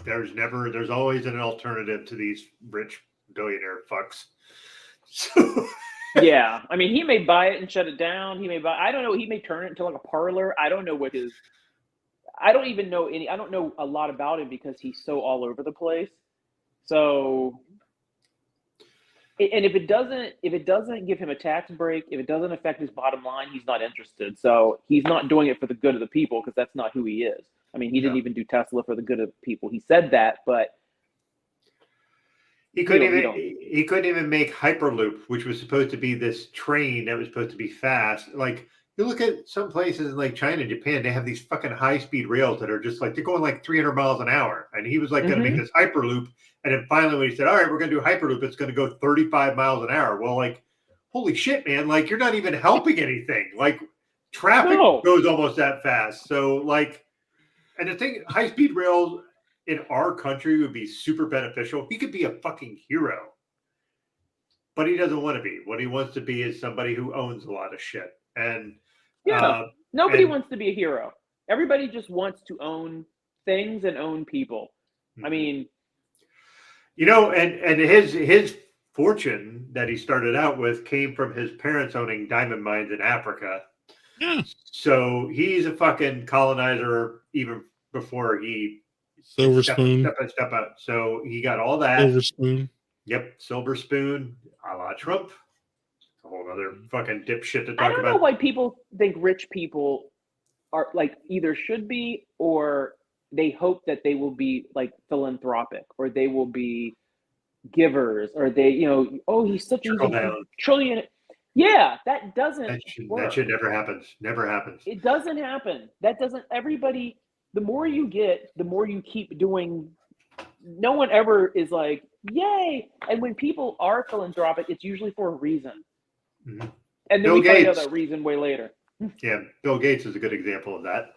There's always an alternative to these rich billionaire fucks. So Yeah, I mean, he may buy it and shut it down. I don't know. He may turn it into like a parlor. I don't know I don't even know I don't know a lot about him because he's so all over the place. So, and if it doesn't give him a tax break, if it doesn't affect his bottom line, he's not interested. So he's not doing it for the good of the people because that's not who he is. I mean, he didn't even do Tesla for the good of people. He said that, but he couldn't even make Hyperloop, which was supposed to be this train that was supposed to be fast. Like, you look at some places like China and Japan, they have these fucking high-speed rails that are just like, they're going like 300 miles an hour. And he was like going to make this Hyperloop. And then finally when he said, all right, we're going to do Hyperloop, it's going to go 35 miles an hour. Well, like, holy shit, man. Like, you're not even helping anything. Like, traffic goes almost that fast. So, like, and the thing, high-speed rails in our country would be super beneficial. He could be a fucking hero. But he doesn't want to be. What he wants to be is somebody who owns a lot of shit. And nobody wants to be a hero. Everybody just wants to own things and own people. I mean, you know, and his fortune that he started out with came from his parents owning diamond mines in Africa. Yeah. So he's a fucking colonizer even before he Silver spoon. Step out. So he got all that. Silver spoon. Yep, silver spoon, a la Trump. A whole other fucking dipshit to talk about. I don't know why people think rich people are like either should be or they hope that they will be like philanthropic or they will be givers or they, you know, oh, he's such a trillion. Yeah, that doesn't work. That shit never happens. Never happens. It doesn't happen. That doesn't, everybody, the more you get, the more you keep doing. No one ever is like, yay. And when people are philanthropic, it's usually for a reason. Mm-hmm. And then we find out that reason way later. Yeah, Bill Gates is a good example of that.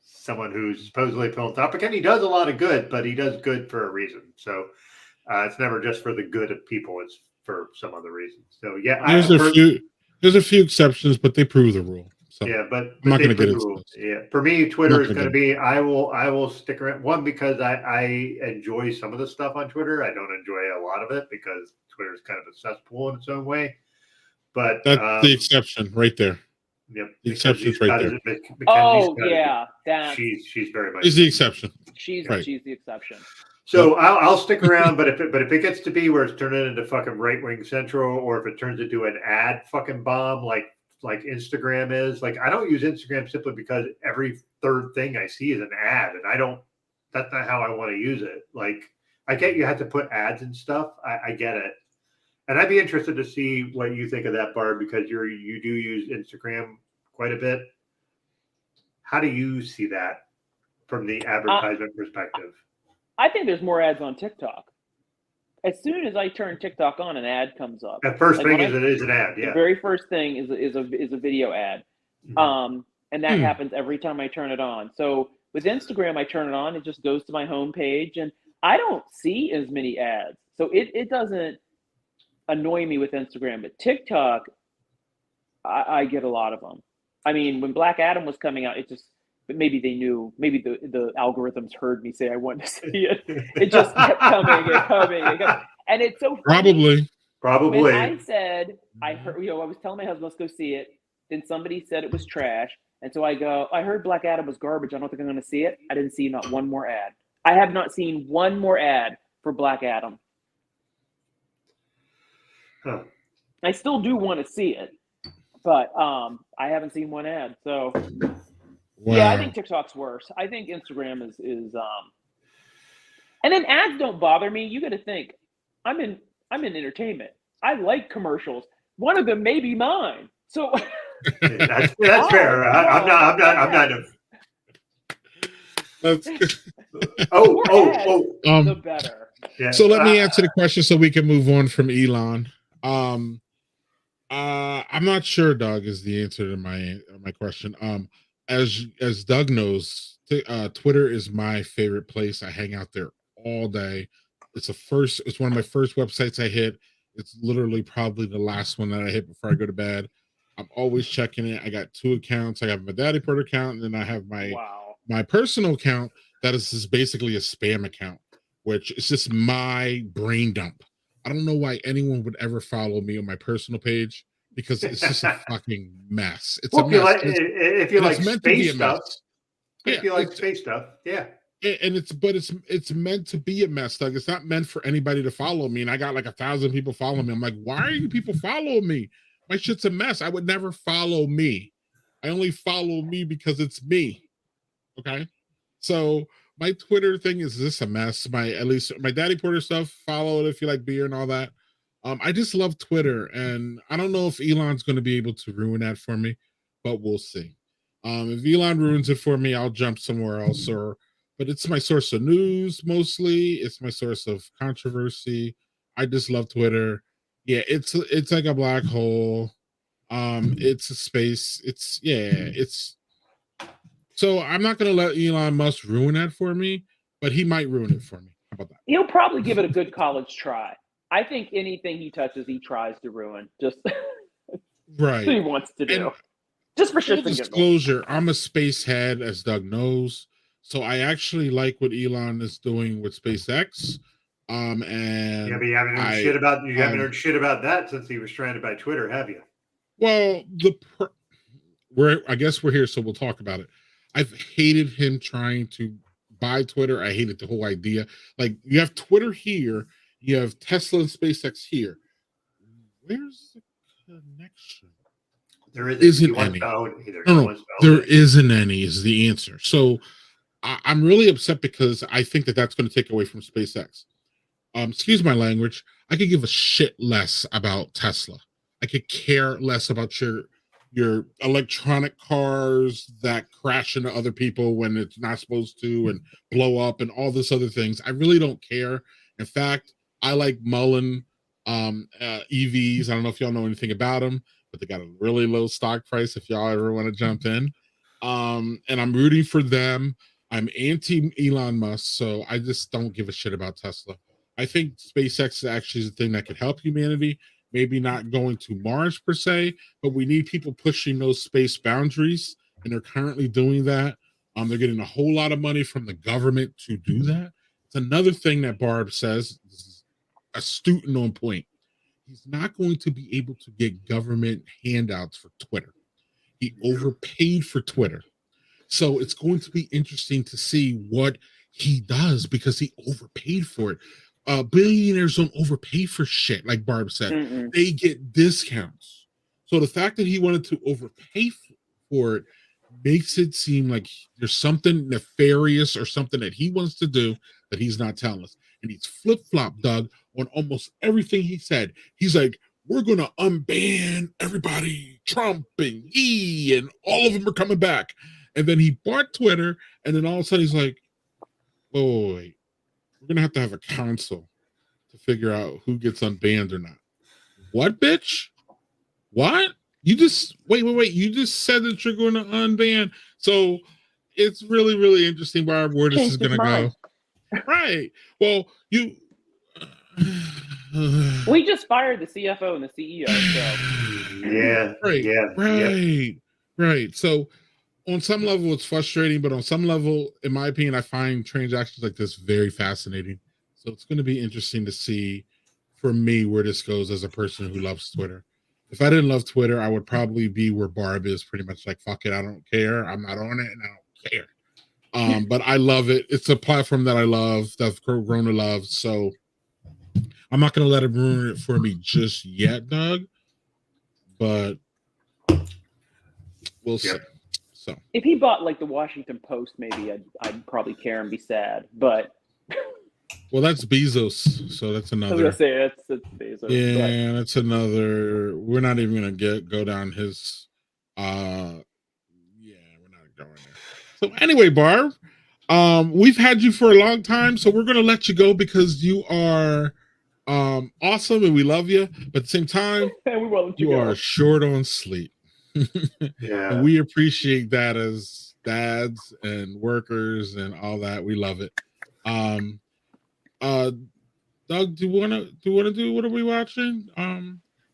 Someone who's supposedly philanthropic, and he does a lot of good, but he does good for a reason. So it's never just for the good of people. It's for some other reason. So yeah, there's a few exceptions, but they prove the rule. So yeah, but I'm not going to get into this. Yeah, for me, Twitter is going to be. I will stick around. One, because I enjoy some of the stuff on Twitter. I don't enjoy a lot of it because Twitter is kind of a cesspool in its own way. But that's the exception right there. Yep, the exception's right there. She's very much. She's the exception. She's the exception. So I'll stick around, but if it gets to be where it's turning into fucking right wing central, or if it turns into an ad fucking bomb like Instagram is, like, I don't use Instagram simply because every third thing I see is an ad, and that's not how I want to use it. Like, I get you have to put ads and stuff. I get it, and I'd be interested to see what you think of that, Barb, because you do use Instagram quite a bit. How do you see that from the advertisement perspective? I think there's more ads on TikTok. As soon as I turn TikTok on, an ad comes up. The first thing is an ad. Yeah. The very first thing is a video ad, and that happens every time I turn it on. So with Instagram, I turn it on, it just goes to my home page, and I don't see as many ads. So it doesn't annoy me with Instagram, but TikTok, I get a lot of them. I mean, when Black Adam was coming out, but maybe they knew, maybe the algorithms heard me say I wanted to see it. It just kept coming and coming and coming. And it's so funny. Probably. When I said, I heard, I was telling my husband, let's go see it. Then somebody said it was trash. And so I go, I heard Black Adam was garbage. I don't think I'm going to see it. I didn't see not one more ad. I have not seen one more ad for Black Adam. Huh. I still do want to see it, but I haven't seen one ad. So yeah, I think TikTok's worse. I think Instagram is and then ads don't bother me. You got to think, I'm in entertainment. I like commercials. One of them may be mine. So that's fair. I'm not. That's the better. Yeah. So let me answer the question so we can move on from Elon. I'm not sure, Doug, is the answer to my question. As Doug knows, Twitter is my favorite place. I hang out there all day. It's one of my first websites I hit. It's literally probably the last one that I hit before I go to bed. I'm always checking it. I got 2 accounts. I have my Daddy Port account, and then I have my personal account that is basically a spam account, which is just my brain dump. I don't know why anyone would ever follow me on my personal page because it's just a fucking mess. It's a mess. If you like space stuff, if you like space stuff, yeah. And it's meant to be a mess, Doug. It's not meant for anybody to follow me. And I got like 1,000 people following me. I'm like, why are you people following me? My shit's a mess. I would never follow me. I only follow me because it's me. Okay. So my Twitter thing is this a mess. At least my Daddy Porter stuff, follow it if you like beer and all that. I just love Twitter, and I don't know if Elon's going to be able to ruin that for me, but we'll see. If Elon ruins it for me, I'll jump somewhere else. But it's my source of news mostly. It's my source of controversy. I just love Twitter. Yeah, it's like a black hole. It's a space. So I'm not going to let Elon Musk ruin that for me, but he might ruin it for me. How about that? He'll probably give it a good college try. I think anything he touches, he tries to ruin. Just right. He wants to do. Just for shits and giggles. Disclosure, I'm a space head, as Doug knows. So I actually like what Elon is doing with SpaceX. And yeah, but you haven't heard shit about that since he was stranded by Twitter, have you? Well, I guess we're here, so we'll talk about it. I've hated him trying to buy Twitter. I hated the whole idea. Like, you have Twitter here, you have Tesla and SpaceX here. Where's the connection? There isn't any. There isn't any is the answer. So I'm really upset because I think that's going to take away from SpaceX. Excuse my language. I could give a shit less about Tesla. I could care less about your electronic cars that crash into other people when it's not supposed to and blow up and all this other things. I really don't care. In fact, I like Mullen EVs. I don't know if y'all know anything about them, but they got a really low stock price if y'all ever want to jump in. And I'm rooting for them. I'm anti Elon Musk, so I just don't give a shit about Tesla. I think SpaceX actually is a thing that could help humanity. Maybe not going to Mars per se, but we need people pushing those space boundaries, and they're currently doing that. They're getting a whole lot of money from the government to do that. It's another thing that Barb says, is astute and on point. He's not going to be able to get government handouts for Twitter. He overpaid for Twitter. So it's going to be interesting to see what he does because he overpaid for it. Billionaires don't overpay for shit, like Barb said. Mm-mm. They get discounts. So the fact that he wanted to overpay for it makes it seem like there's something nefarious or something that he wants to do that he's not telling us. And he's flip-flopped, Doug, on almost everything he said. He's like, we're going to unban everybody, Trump and E, and all of them are coming back. And then he bought Twitter, and then all of a sudden he's like, wait. We're going to have a council to figure out who gets unbanned or not. What, bitch? What? You just, wait. You just said that you're going to unban. So it's really, really interesting, Barb, where this is going to go. Right. Well, we just fired the CFO and the CEO. So. Yeah. Right. So on some level, it's frustrating, but on some level, in my opinion, I find transactions like this very fascinating. So it's going to be interesting to see, for me, where this goes as a person who loves Twitter. If I didn't love Twitter, I would probably be where Barb is, pretty much like, fuck it, I don't care. I'm not on it, and I don't care. But I love it. It's a platform that I love, that I've grown to love. So I'm not going to let it ruin it for me just yet, Doug. But we'll see. So if he bought like the Washington Post, maybe I'd probably care and be sad. But Well, that's Bezos, so that's I was another. gonna say it's Bezos. Yeah, that's another. We're not even gonna go down his. Yeah, we're not going there. So anyway, Barb, we've had you for a long time, so we're gonna let you go because you are awesome and we love you. But at the same time, And we won't let you go. are short on sleep. Yeah. And we appreciate that as dads and workers and all that. We love it. Doug, do you want to do what are we watching?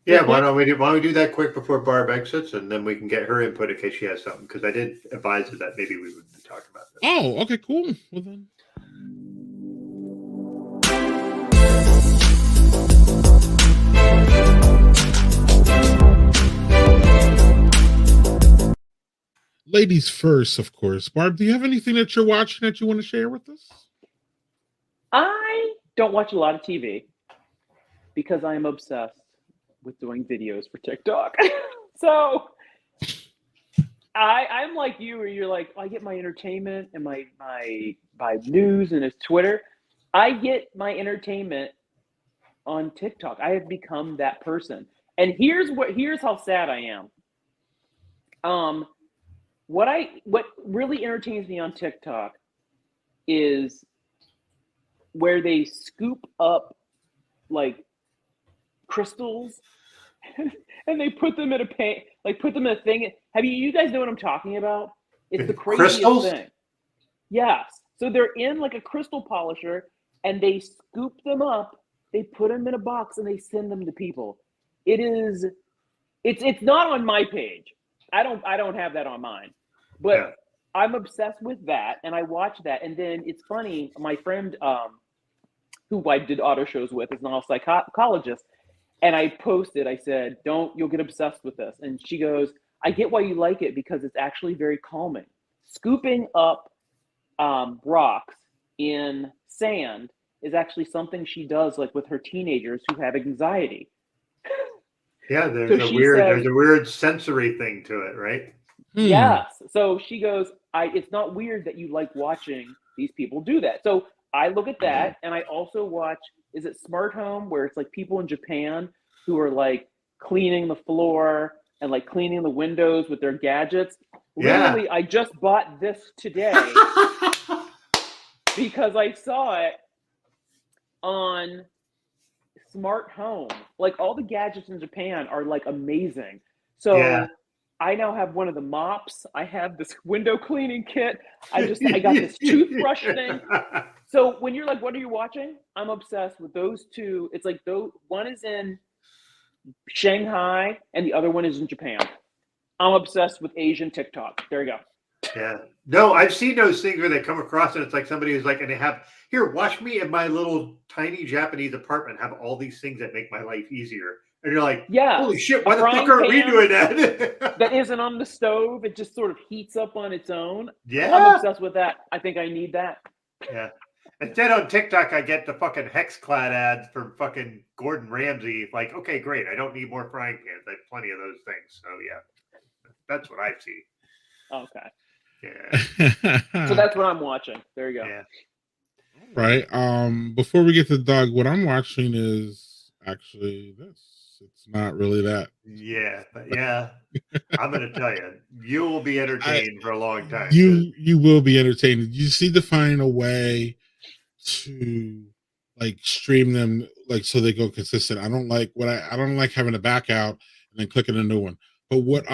Yeah, quick. why don't we do that quick before Barb exits, and then we can get her input in case she has something, because I did advise her that maybe we would talk about this. Oh, okay, cool. Well then. Ladies first, of course. Barb, do you have anything that you're watching that you want to share with us? I don't watch a lot of TV because I am obsessed with doing videos for TikTok. So I'm like you, where you're like, I get my entertainment and my news and it's Twitter. I get my entertainment on TikTok. I have become that person. And here's how sad I am. What really entertains me on TikTok is where they scoop up like crystals and they put them in a thing. You guys know what I'm talking about? It's the craziest Crystals? thing. Yes. So they're in like a crystal polisher and they scoop them up, they put them in a box and they send them to people. It's not on my page. I don't have that on mine. But yeah. I'm obsessed with that and I watch that. And then it's funny, my friend who I did auto shows with is now a psychologist. And I posted, I said, you'll get obsessed with this. And she goes, I get why you like it because it's actually very calming. Scooping up rocks in sand is actually something she does like with her teenagers who have anxiety. Yeah, there's a weird sensory thing to it, right? Yes. So she goes, it's not weird that you like watching these people do that. So I look at that and I also watch, is it Smart Home, where it's like people in Japan who are like cleaning the floor and like cleaning the windows with their gadgets. Yeah. Literally, I just bought this today because I saw it on Smart Home. Like all the gadgets in Japan are like amazing. So yeah. I now have one of the mops. I have this window cleaning kit. I got this toothbrush thing. So when you're like, what are you watching? I'm obsessed with those two. It's like one is in Shanghai and the other one is in Japan. I'm obsessed with Asian TikTok. There you go. Yeah. No, I've seen those things where they come across and it's like somebody who's like, and they have, here, watch me in my little tiny Japanese apartment have all these things that make my life easier. And you're like, yeah, holy shit, why the fuck aren't we doing that? That isn't on the stove. It just sort of heats up on its own. Yeah. I'm obsessed with that. I think I need that. Yeah. Instead on TikTok, I get the fucking HexClad ads from fucking Gordon Ramsay. Like, okay, great. I don't need more frying pans. I have plenty of those things. So yeah, that's what I see. Okay. Yeah. So that's what I'm watching. There you go. Yeah. Right. Before we get to Doug, what I'm watching is actually this. It's not really that. Yeah, but yeah, I'm going to tell you, you will be entertained for a long time. You will be entertained. You just need to find a way to like stream them like so they go consistent. I don't like having to back out and then clicking a new one. But what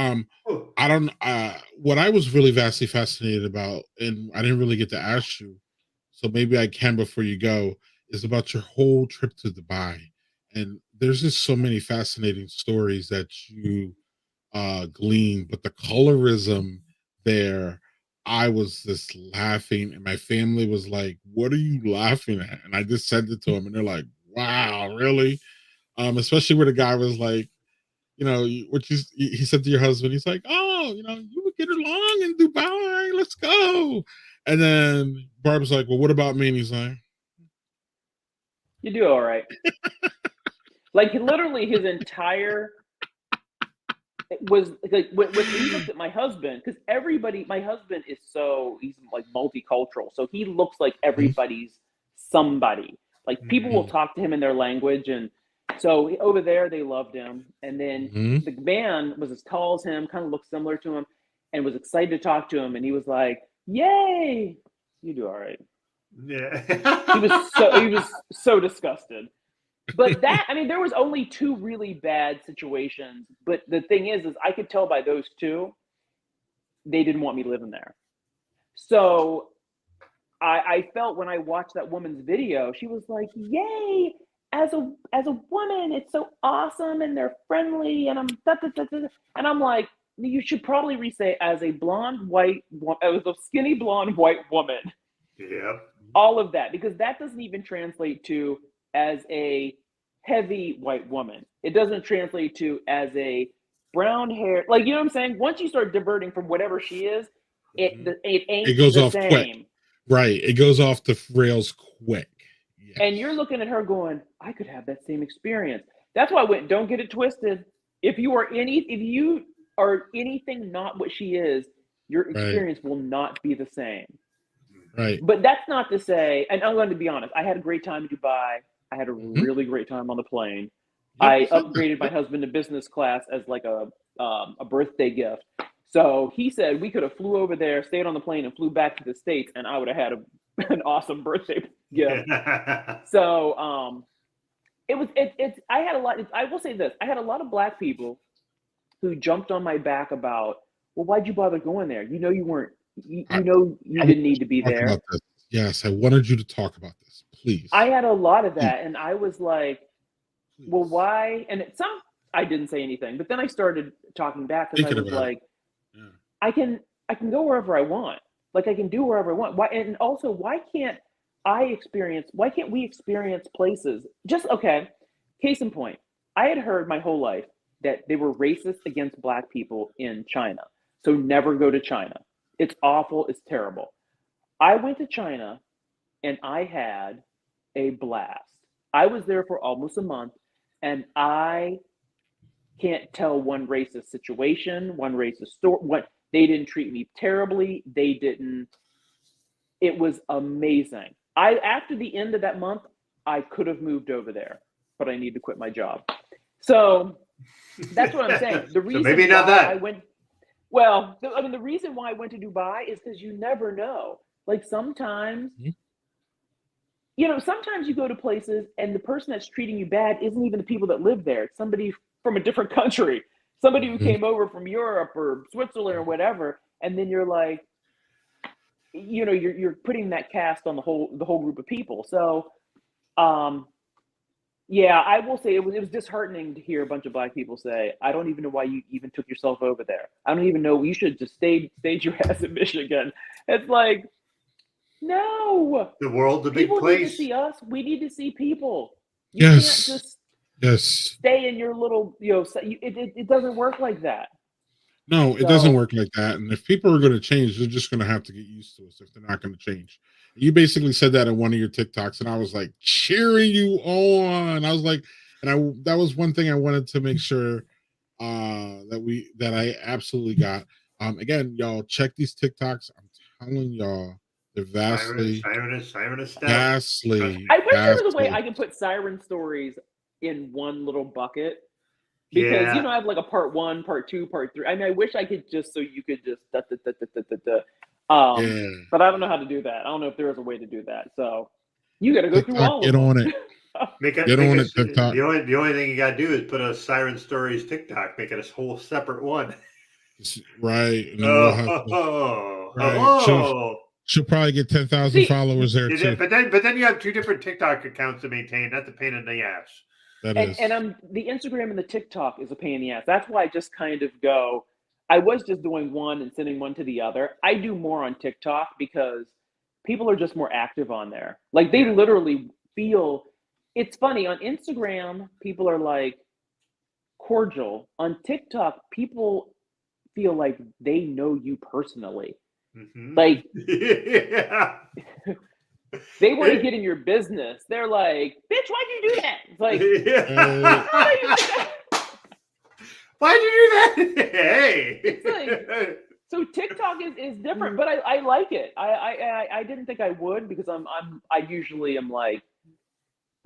what I was really vastly fascinated about, and I didn't really get to ask you, so maybe I can before you go, is about your whole trip to Dubai. And there's just so many fascinating stories that you glean, but the colorism there, I was just laughing, and my family was like, "What are you laughing at?" And I just sent it to them, and they're like, "Wow, really?" Especially where the guy was like, you know, he said to your husband, he's like, "Oh, you know, you would get along in Dubai. Let's go." And then Barb's like, "Well, what about me?" And he's like, "You do all right." Like literally his entire was like when he looked at my husband, because my husband is he's like multicultural, so he looks like everybody's somebody. Like people will talk to him in their language, and so over there they loved him. And then the man was as tall as him, kind of looked similar to him, and was excited to talk to him. And he was like, "Yay, you do all right." Yeah. He was so disgusted. But there was only 2 really bad situations. But the thing is I could tell by those 2, they didn't want me living there. So I felt when I watched that woman's video, she was like, "Yay, as a woman, it's so awesome, and they're friendly, and and I'm like, you should probably re-say as a skinny blonde white woman." Yeah. All of that, because that doesn't even translate to as a heavy white woman. It doesn't translate to as a brown hair. Like, you know what I'm saying? Once you start diverting from whatever she is, it ain't It goes the off same. quick. Right. It goes off the rails quick. Yes. And you're looking at her going, I could have that same experience. That's why I went, don't get it twisted. If you are anything not what she is, your experience will not be the same. Right. But that's not to say, and I'm going to be honest, I had a great time in Dubai. I had a really great time on the plane. I upgraded my husband to business class as like a birthday gift. So he said we could have flew over there, stayed on the plane, and flew back to the States, and I would have had an awesome birthday gift. So I had a lot. I will say this: I had a lot of Black people who jumped on my back about, well, why'd you bother going there? You know you weren't. You didn't need to be there. Yes, I wanted you to talk about this, please. I had a lot of that, and I was like, well, why? And I didn't say anything, but then I started talking back because I was like, I can go wherever I want. Like I can do wherever I want. Why? And also, why can't we experience places? Case in point, I had heard my whole life that they were racist against Black people in China. So never go to China. It's awful. It's terrible. I went to China and I had a blast. I was there for almost a month, and I can't tell one racist situation, one racist story. They didn't treat me terribly. They didn't. It was amazing. After the end of that month, I could have moved over there, but I need to quit my job. So that's what I'm saying. The reason maybe not that. I went. Well, the reason why I went to Dubai is because you never know. Like sometimes, sometimes you go to places and the person that's treating you bad isn't even the people that live there. It's somebody from a different country, somebody who came over from Europe or Switzerland or whatever. And then you're like, you're putting that cast on the whole group of people. So, yeah, I will say it was disheartening to hear a bunch of Black people say, I don't even know why you even took yourself over there. I don't even know. You should just stayed your ass in Michigan. It's like, no. The world's a big place. People need to see us. We need to see people. You can't just stay in your little, it doesn't work like that. No, it doesn't work like that. And if people are going to change, they're just going to have to get used to us if they're not going to change. You basically said that in one of your TikToks, and I was like cheering you on. I was like, that was one thing I wanted to make sure that I absolutely got. Again, y'all check these TikToks. I'm telling y'all, they're vastly. Siren of Stout. Vastly. I wish there was a way I could put siren stories in one little bucket. Because I have like a part 1, part 2, part 3. I mean, I wish I could just so you could just but I don't know how to do that. I don't know if there is a way to do that. So you got to go through all of them. Get on it. Get on it, TikTok. The only thing you got to do is put a Siren Stories TikTok, make it a whole separate one. Right. She'll probably get 10,000 followers there too. But then you have 2 different TikTok accounts to maintain. That's a pain in the ass. And the Instagram and the TikTok is a pain in the ass. That's why I just kind of go. I was just doing one and sending one to the other. I do more on TikTok because people are just more active on there. Like they literally feel. It's funny on Instagram. People are like cordial. On TikTok, people feel like they know you personally. Mm-hmm. Like. They want to get in your business. They're like, bitch, why'd you do that? It's like, why'd you do that? Hey. It's like, so TikTok is different, but I like it. I didn't think I would because I usually am like,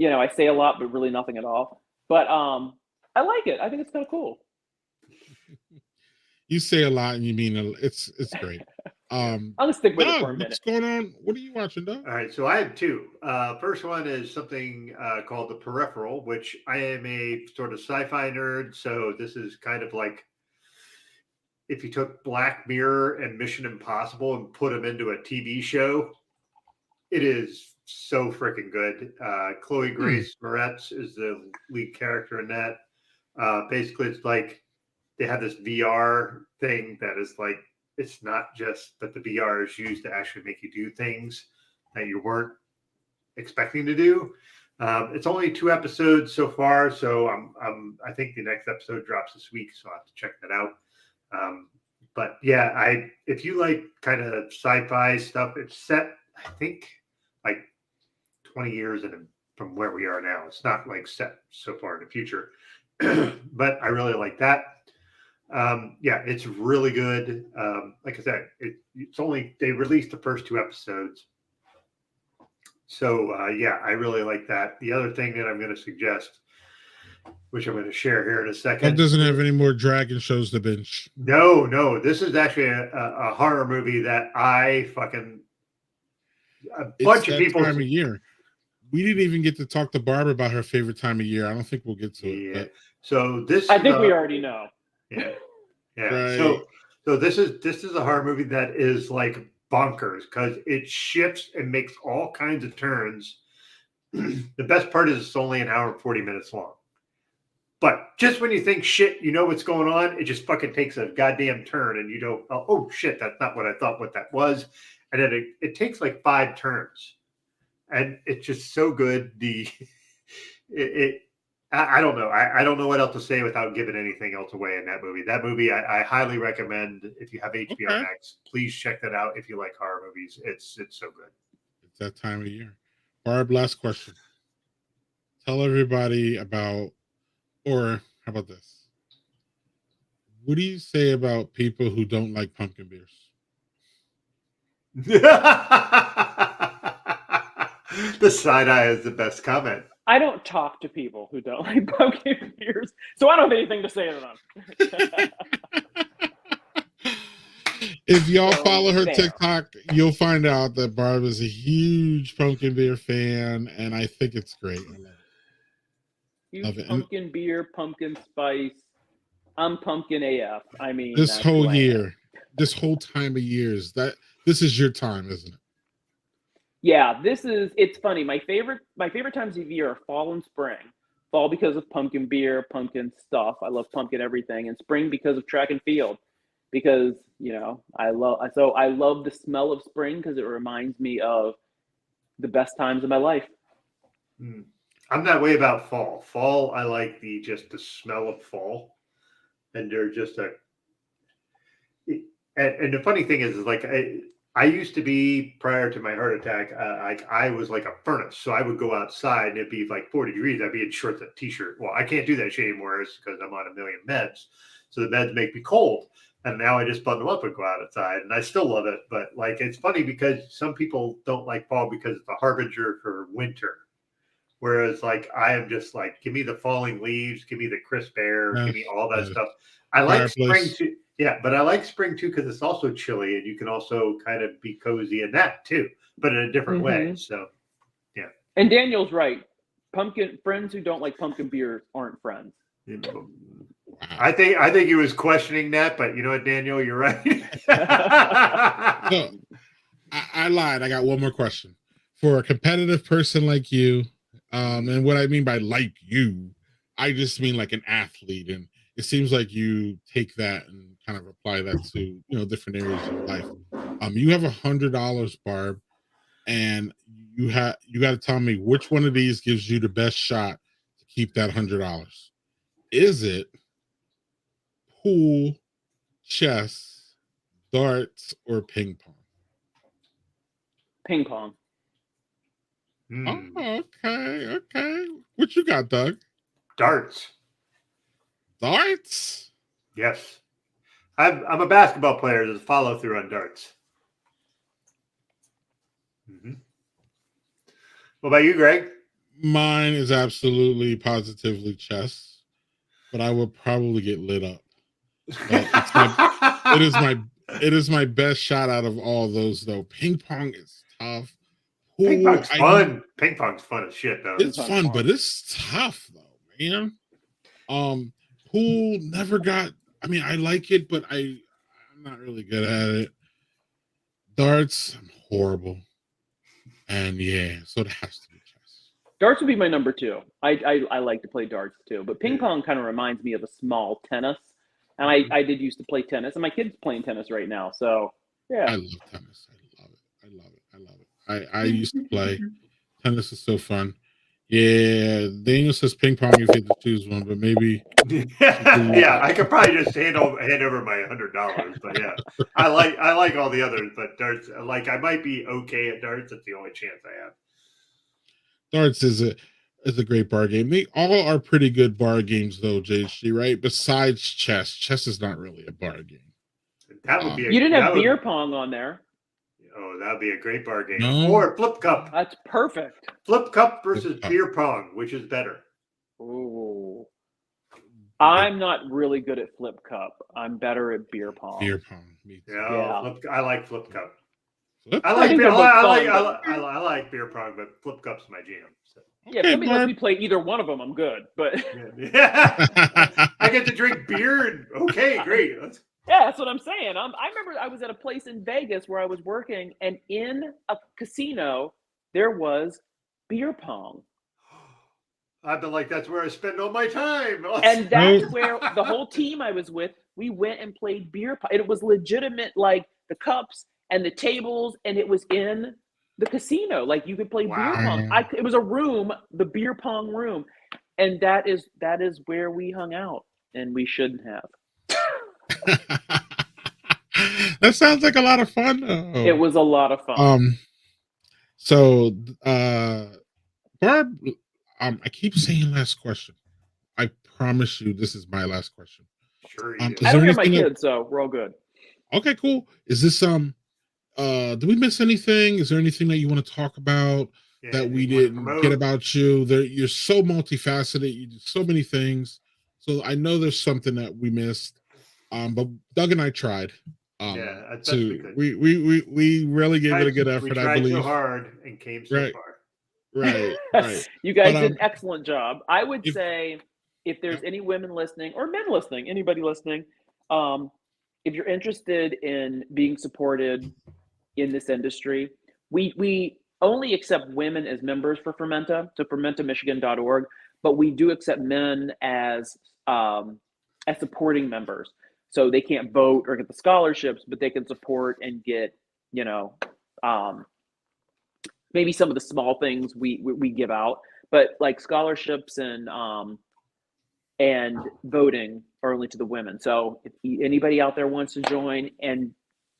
I say a lot, but really nothing at all. But I like it. I think it's kind of cool. You say a lot and you mean it's great. I'm gonna stick with it for a Doug, minute. what's going on? What are you watching, Doug? All right, so I have two. First one is something called The Peripheral, which I am a sort of sci-fi nerd. So this is kind of like if you took Black Mirror and Mission Impossible and put them into a TV show. It is so freaking good. Chloe Grace Moretz is the lead character in that. Basically, it's like they have this VR thing that is like, it's not just that the VR is used to actually make you do things that you weren't expecting to do. It's only 2 episodes so far, so I think the next episode drops this week, so I'll have to check that out. But yeah, if you like kind of sci-fi stuff, it's set, I think, like 20 years from where we are now. It's not like set so far in the future, but I really like that. Yeah, it's really good. Like I said, they released the first 2 episodes. So yeah, I really like that. The other thing that I'm going to suggest, which I'm going to share here in a second. Doug doesn't have any more dragon shows to binge. No. This is actually a horror movie that I fucking bunch of people. Time of year. We didn't even get to talk to Barb about her favorite time of year. I don't think we'll get to it. But... So this, I think we already know. Yeah. Right. So this is a horror movie that is like bonkers because it shifts and makes all kinds of turns. The best part is it's only an hour and 40 minutes long. But just when you think shit, you know what's going on, it just fucking takes a goddamn turn and you don't, oh shit, that's not what I thought what that was. And then it takes like 5 turns. And it's just so good. I don't know. I don't know what else to say without giving anything else away in that movie. That movie, I highly recommend. If you have HBO Max, please check that out. If you like horror movies, it's so good. It's that time of year. Barb, last question. Tell everybody about, or how about this? What do you say about people who don't like pumpkin beers? The side eye is the best comment. I don't talk to people who don't like pumpkin beers, so I don't have anything to say to them. If y'all follow her TikTok, you'll find out that Barb is a huge pumpkin beer fan, and I think it's great. I love it. Huge pumpkin beer, pumpkin spice. I'm pumpkin AF. I mean, this whole year, this whole time of years, this is your time, isn't it? Yeah, it's funny. My favorite times of year are fall and spring. Fall because of pumpkin beer, pumpkin stuff. I love pumpkin everything. And spring because of track and field. Because, I love the smell of spring because it reminds me of the best times of my life. I'm that way about fall. Fall, I like the smell of fall. And they're just and the funny thing is like I used to be, prior to my heart attack, I was like a furnace. So I would go outside and it'd be like 40 degrees. I'd be in shorts and a t-shirt. Well, I can't do that shit anymore because I'm on a million meds. So the meds make me cold. And now I just bundle up and go outside. And I still love it. But like, it's funny because some people don't like fall because it's a harbinger for winter. Whereas like, I am just like, give me the falling leaves, give me the crisp air, give me all that stuff. I like spring too. Yeah, but I like spring too because it's also chilly and you can also kind of be cozy in that too, but in a different way. So, yeah. And Daniel's right. Friends who don't like pumpkin beer aren't friends. I think he was questioning that, but you know what, Daniel, you're right. No, I lied. I got one more question. For a competitive person like you, and what I mean by like you, I just mean like an athlete, and it seems like you take that and kind of apply that to different areas of life. You have $100, Barb, and you got to tell me which one of these gives you the best shot to keep that $100. Is it pool, chess, darts, or ping pong? Ping pong. Oh, okay. What you got, Doug? Darts. Darts? Yes. I'm a basketball player. There's a follow through on darts. What about you, Greg? Mine is absolutely positively chess, but I will probably get lit up. But it is my best shot out of all those though. Ping pong is tough. Ping Pool, pong's fun. Ping pong's fun as shit though. It's fun, but it's tough though, man. Pool never got. I mean, I like it, but I'm not really good at it. Darts, I'm horrible, and yeah, so it has to be chess. Darts would be my number 2. I like to play darts too, but ping pong kind of reminds me of a small tennis, and I did used to play tennis, and my kid's playing tennis right now. So yeah, I love tennis. I love it. I used to play tennis. Is so fun. Yeah, Daniel says ping pong if you had to choose one, but maybe. Yeah, I could probably just hand over my $100, but yeah, I like all the others, but darts, like I might be okay at darts. That's the only chance I have. Darts is a great bar game. They all are pretty good bar games though, JHG, right? Besides chess. Chess is not really a bar game. That would be. You didn't have beer pong on there. Oh, that'd be a great bar game. No. Or flip cup. That's perfect. Flip cup versus beer pong, which is better? Ooh. I'm not really good at flip cup. I'm better at beer pong. Beer pong. Me too. Yeah. I like flip cup. I like beer pong, but flip cup's my jam. So. Yeah, if somebody lets me play either one of them, I'm good. But yeah. I get to drink beer and okay, great. Yeah, that's what I'm saying. I remember I was at a place in Vegas where I was working, and in a casino there was beer pong. I've been like, that's where I spend all my time. And that's where the whole team I was with, we went and played beer pong. It was legitimate, like the cups and the tables, and it was in the casino. Like you could play beer pong. It was a room, the beer pong room, and that is where we hung out, and we shouldn't have. That sounds like a lot of fun. It was a lot of fun. So Barb, I keep saying last question. I promise you this is my last question. Sure. I don't hear my kids, so we're all good. Okay, cool. Is this did we miss anything? Is there anything that you want to talk about that we didn't get about you? You're so multifaceted, you do so many things. So I know there's something that we missed. But Doug and I tried. We really gave it a good effort. I believe. So hard and came so far. Right. You guys did an excellent job. I would say if there's any women listening or men listening, anybody listening, if you're interested in being supported in this industry, we only accept women as members for Fermenta, so fermentamichigan.org, but we do accept men as supporting members. So they can't vote or get the scholarships, but they can support and get, maybe some of the small things we give out. But like scholarships and voting are only to the women. So if anybody out there wants to join and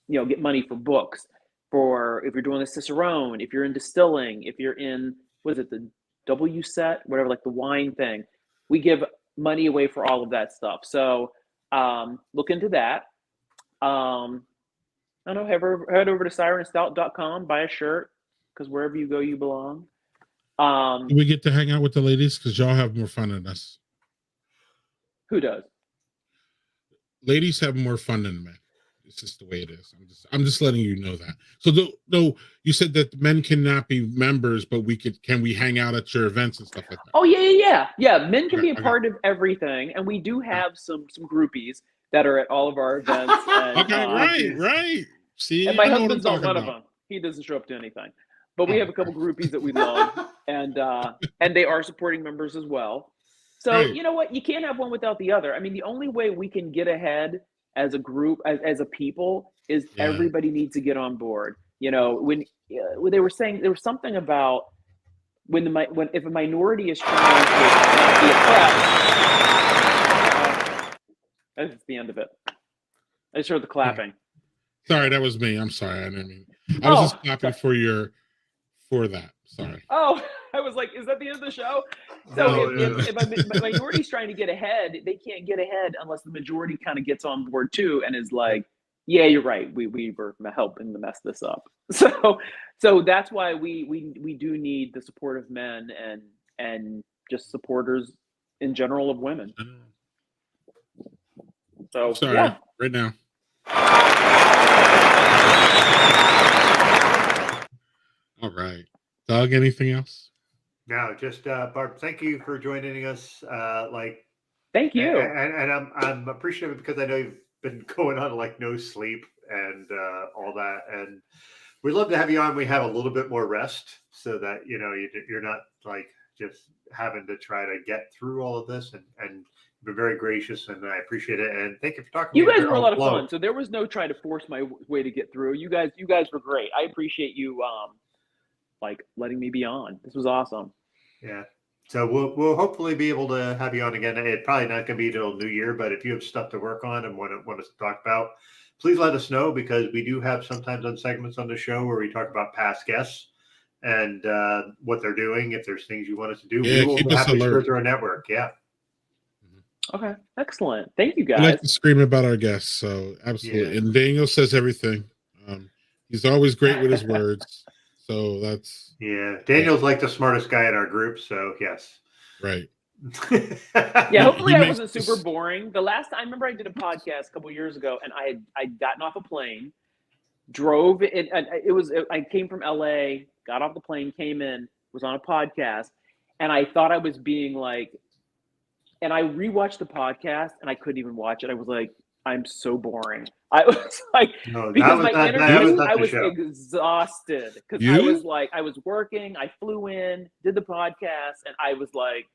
get money for books, for if you're doing the Cicerone, if you're in distilling, if you're in the W set, whatever, like the wine thing, we give money away for all of that stuff. So look into that. I don't know, head over to sirenofstout.com, buy a shirt, because wherever you go, you belong. Do we get to hang out with the ladies? Because y'all have more fun than us. Who does? Ladies have more fun than men. It's just the way it is. I'm just letting you know that. So no, you said that men cannot be members, but can we hang out at your events and stuff like that? Oh yeah. Men can be a part of everything, and we do have some groupies that are at all of our events. And, right. See, and my husband's on one of them. He doesn't show up to anything, but we have a couple groupies that we love, and they are supporting members as well. So You know what? You can't have one without the other. I mean, the only way we can get ahead as a group, as a people, is everybody needs to get on board. When they were saying, there was something about if a minority is trying to not be oppressed. That's the end of it. I just heard the clapping. Sorry, that was me. I'm sorry. I didn't mean. I was just clapping for that. Sorry. Oh, I was like, is that the end of the show? So if a minority's trying to get ahead, they can't get ahead unless the majority kind of gets on board too and is like, yeah, you're right. We were helping to mess this up. So that's why we do need the support of men and just supporters in general of women. So Sorry, yeah. right now. All right. Doug, anything else? No, just Barb, thank you for joining us. Thank you. And I'm appreciative because I know you've been going on like no sleep and all that, and we'd love to have you on. We have a little bit more rest so that you're not like just having to try to get through all of this, and been very gracious, and I appreciate it. And thank you for talking. You guys were a lot of fun, so there was no try to force my way to get through. You guys were great. I appreciate you like letting me be on. This was awesome. Yeah. So we'll hopefully be able to have you on again. It's probably not going to be till New Year, but if you have stuff to work on and want us to talk about, please let us know, because we do have sometimes on segments on the show where we talk about past guests and what they're doing. If there's things you want us to do, we will happily share through our network. Yeah. Okay, excellent. Thank you, guys. I like to scream about our guests, so absolutely. Yeah. And Daniel says everything. He's always great with his words, so that's Daniel's like the smartest guy in our group, so yes, right. Yeah, hopefully I wasn't super boring. The last I remember I did a podcast a couple of years ago, and I'd gotten off a plane, drove it. I came from LA, got off the plane, came in, was on a podcast, and I thought I was being like. And I rewatched the podcast, and I couldn't even watch it. I was like, I'm so boring. I was like, because my interview, I was exhausted. Because I was like, I was working, I flew in, did the podcast, and I was like,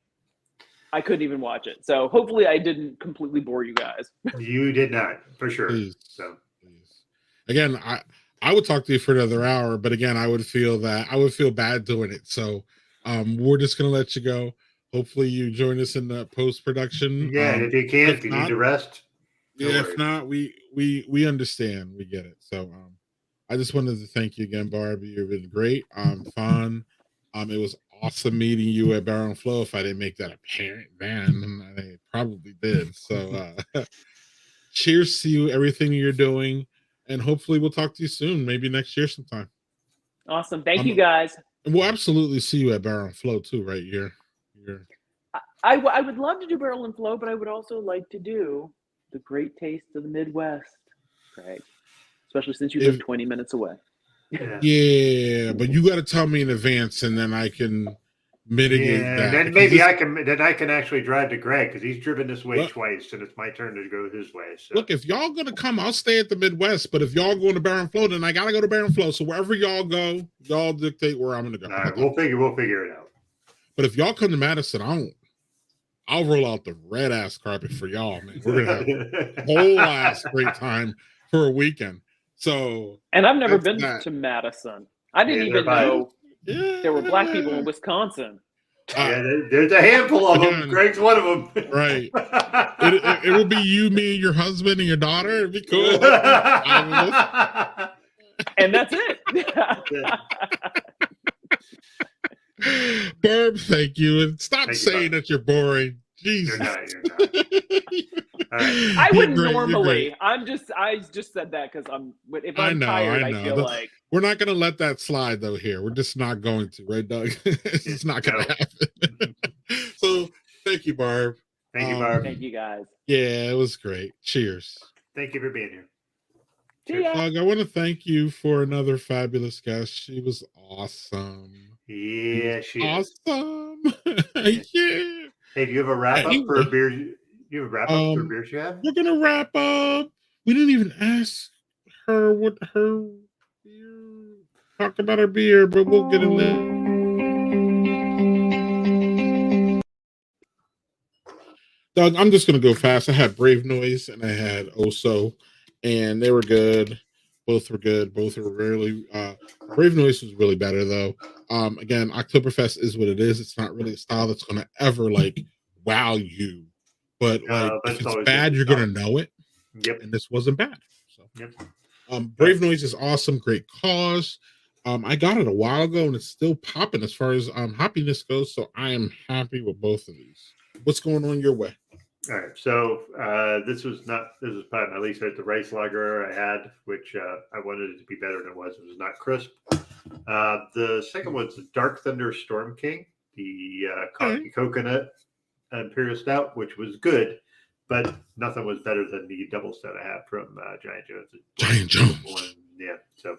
I couldn't even watch it. So hopefully I didn't completely bore you guys. You did not, for sure. Please. So again, I would talk to you for another hour, but again, I would feel bad doing it. So we're just going to let you go. Hopefully you join us in the post-production. Yeah, if you can, if you need to rest. If not, we understand. We get it. So I just wanted to thank you again, Barb. You've been great. Fun. It was awesome meeting you at Barrel and Flow. If I didn't make that apparent then, I probably did. So cheers to you, everything you're doing, and hopefully we'll talk to you soon, maybe next year sometime. Awesome. Thank you, guys. We'll absolutely see you at Barrel and Flow too, right? I would love to do Barrel and Flow, but I would also like to do the great taste of the Midwest, Craig. Especially since you live 20 minutes away. Yeah, but you got to tell me in advance, and then I can mitigate that. Then maybe I can actually drive to Greg, because he's driven this way twice, and it's my turn to go his way. So. Look, if y'all gonna come, I'll stay at the Midwest. But if y'all going to Barrel and Flow, then I gotta go to Barrel and Flow. So wherever y'all go, y'all dictate where I'm gonna go. All right, we'll figure it out. But if y'all come to Madison, I'll roll out the red ass carpet for y'all, man. We're gonna have a whole ass great time for a weekend. So, and I've never been to Madison. I didn't even know there were black people in Wisconsin. There's a handful of them. Greg's one of them. Right. It will be you, me, and your husband and your daughter. It'd be cool. And that's it. Barb, thank you. And stop saying that you're boring. Jesus. You're not. All right. I wouldn't normally. I just said that because if I'm tired, I feel like we're not going to let that slide though. Here, we're just not going to, right, Doug? It's not going to happen. So, thank you, Barb. Thank you, Barb. Thank you, guys. Yeah, it was great. Cheers. Thank you for being here. Doug, I want to thank you for another fabulous guest. She was awesome. Yeah, she awesome. Yeah. Hey, do you have a wrap up for a beer? You have a wrap up for beers you have? We're gonna wrap up. We didn't even ask her what her beer. Talk about her beer, but we'll get in there. Doug, I'm just gonna go fast. I had Brave Noise and I had Oso, and they were good. Both were good. Both were really. Brave Noise was really better though. Again, Oktoberfest is what it is. It's not really a style that's gonna ever like wow you. But like, if it's bad, you're gonna know it. Yep. And this wasn't bad. So. Yep. Brave Noise is awesome. Great cause. I got it a while ago, and it's still popping as far as happiness goes. So I am happy with both of these. What's going on your way? All right. So this was probably my least favorite. The rice lager I had, which I wanted it to be better than it was. It was not crisp. The second one's the Dark Thunder Storm King. the coffee coconut Imperial Stout, which was good, but nothing was better than the double stout I had from Giant Jones. Giant Jones. Yeah, so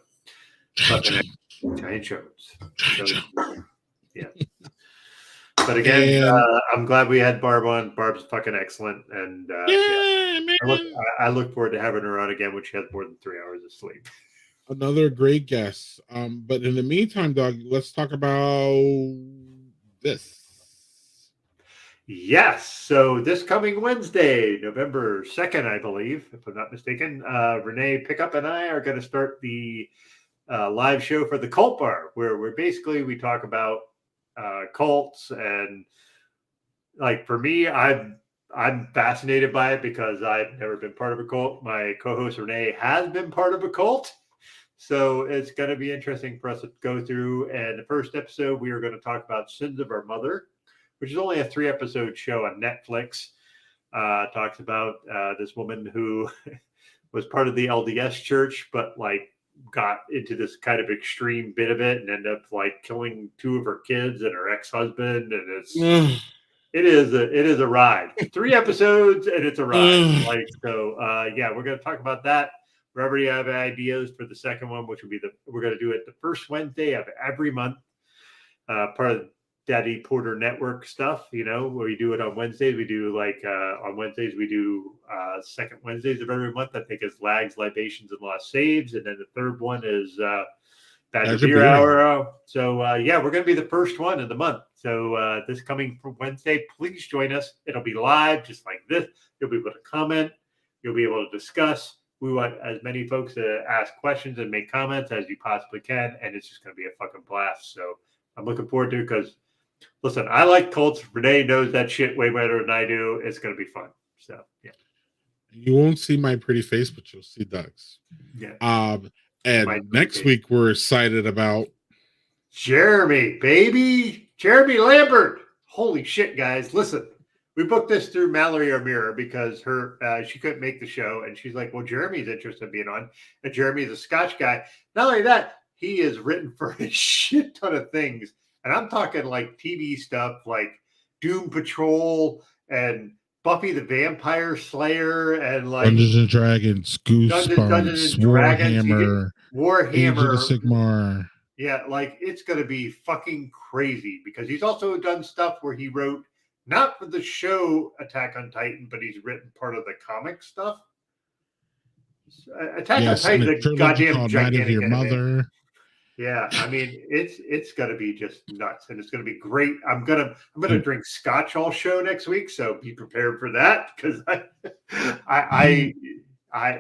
Giant Jones. Giant Jones. Giant So, Jones. yeah. But again, And- I'm glad we had Barb on. Barb's fucking excellent, and man. I look forward to having her on again when she has more than 3 hours of sleep. Another great guest. But in the meantime, Doug, let's talk about this. Yes. So this coming Wednesday, November 2nd, I believe, if I'm not mistaken, Renee Pickup and I are going to start the live show for the Cult Bar, where we talk about cults, and like for me, I'm fascinated by it because I've never been part of a cult. My co-host Renee has been part of a cult. So it's going to be interesting for us to go through. And the first episode, we are going to talk about Sins of Our Mother, which is only a 3-episode show on Netflix. Talks about this woman who was part of the LDS church, but like got into this kind of extreme bit of it and ended up like killing 2 of her kids and her ex-husband. And it is a ride. 3 episodes and it's a ride. Yeah, we're going to talk about that. We already have ideas for the second one, which will be we're going to do it the first Wednesday of every month. Part of Daddy Porter Network stuff, where we do it on Wednesdays. We do on Wednesdays, we do second Wednesdays of every month. I think is Lags, Libations, and Lost Saves. And then the third one is Badger Beer Hour. So, we're going to be the first one of the month. So this coming Wednesday, please join us. It'll be live just like this. You'll be able to comment. You'll be able to discuss. We want as many folks to ask questions and make comments as you possibly can. And it's just going to be a fucking blast. So I'm looking forward to it because, listen, I like cults. Renee knows that shit way better than I do. It's going to be fun. So, yeah. You won't see my pretty face, but you'll see Doug's. Yeah. And next week, we're excited about Jeremy, baby. Jeremy Lambert. Holy shit, guys. Listen. We booked this through Mallory O'Meara because she couldn't make the show. And she's like, well, Jeremy's interested in being on. And Jeremy's a Scotch guy. Not only that, he is written for a shit ton of things. And I'm talking like TV stuff like Doom Patrol and Buffy the Vampire Slayer and like Dungeons and Dragons, Goosebumps, Warhammer, Age of the Sigmar. Yeah, like it's going to be fucking crazy because he's also done stuff where he wrote not for the show Attack on Titan, but he's written part of the comic stuff. Attack on Titan is a goddamn gigantic of Your Mother. Yeah, I mean it's gonna be just nuts, and it's gonna be great. I'm gonna drink scotch all show next week, so be prepared for that because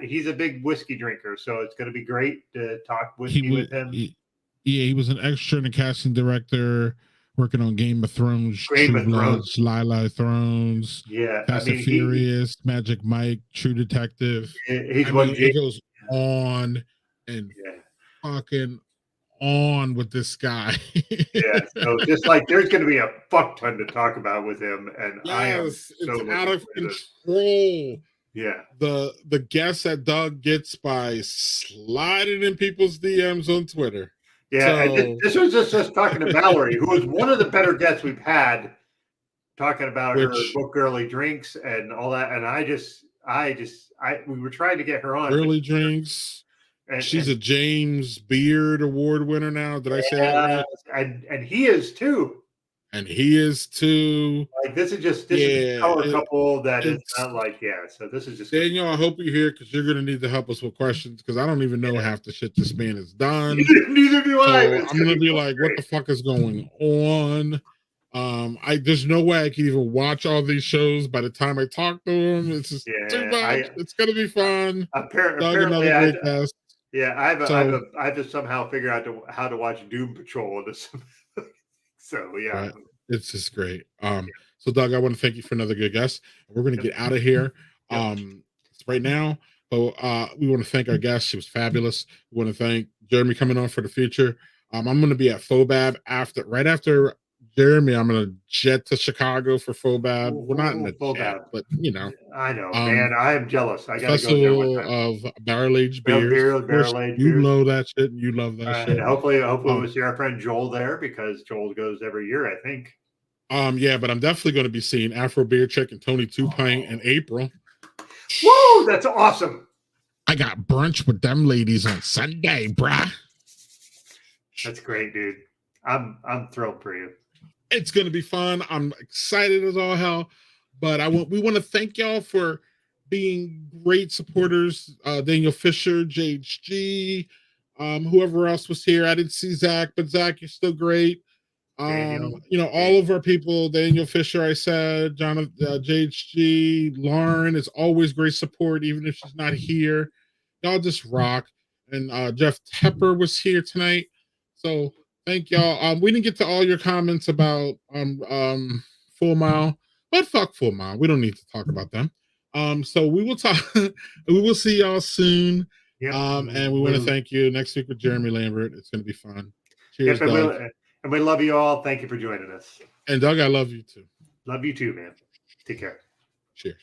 he's a big whiskey drinker, so it's gonna be great to talk whiskey with him. He was an extra and a casting director. Working on Game of Thrones, True Bloods, Lila Thrones, Fast and Furious, Magic Mike, True Detective. It goes on and fucking on with this guy. So just like there's going to be a fuck ton to talk about with him, and it's out of control. Yeah, the guests that Doug gets by sliding in people's DMs on Twitter. Yeah, and this was just us talking to Mallory, who was one of the better guests we've had, talking about her book Early Drinks and all that. And we were trying to get her on. Early Drinks. She's a James Beard Award winner now. Did I say that right? And he is too. And he is too. Like this is a power couple that is not like So this is just Daniel. I hope you're here because you're going to need to help us with questions because I don't even know half the shit this man has done. Neither do I. So I'm going to be like, what the fuck is going on? There's no way I can even watch all these shows by the time I talk to him. It's just too much. It's going to be fun. Apparently, another great guest. Yeah, I have to somehow figure out how to watch Doom Patrol. So yeah, right. It's just great. So Doug, I want to thank you for another good guest. We're going to get out of here right now. But we want to thank our guest. She was fabulous. We want to thank Jeremy coming on for the future. I'm going to be at Fobab right after Jeremy. I'm going to jet to Chicago for Fobab. We're not in the jet, but I know, man. I am jealous. I got to go there one time. Of barrel-aged beers. You know that shit. And you love that shit. Hopefully we'll see our friend Joel there because Joel goes every year, I think. Yeah, but I'm definitely going to be seeing Afro Beer Check and Tony Two Pint in April. Woo! That's awesome. I got brunch with them ladies on Sunday, bruh. That's great, dude. I'm thrilled for you. It's going to be fun. I'm excited as all hell. But we want to thank y'all for being great supporters. Daniel Fisher, JHG, whoever else was here. I didn't see Zach, but Zach, you're still great. All of our people, Daniel Fisher, I said, Jonathan, JHG, Lauren is always great support, even if she's not here. Y'all just rock. And Jeff Tepper was here tonight. So thank y'all. We didn't get to all your comments about Full Mile, but fuck Full Mile. We don't need to talk about them. So we will talk. We will see y'all soon. Yep. And we want to thank you next week with Jeremy Lambert. It's going to be fun. Cheers, yep, Doug. And we love you all. Thank you for joining us. And Doug, I love you too. Love you too, man. Take care. Cheers.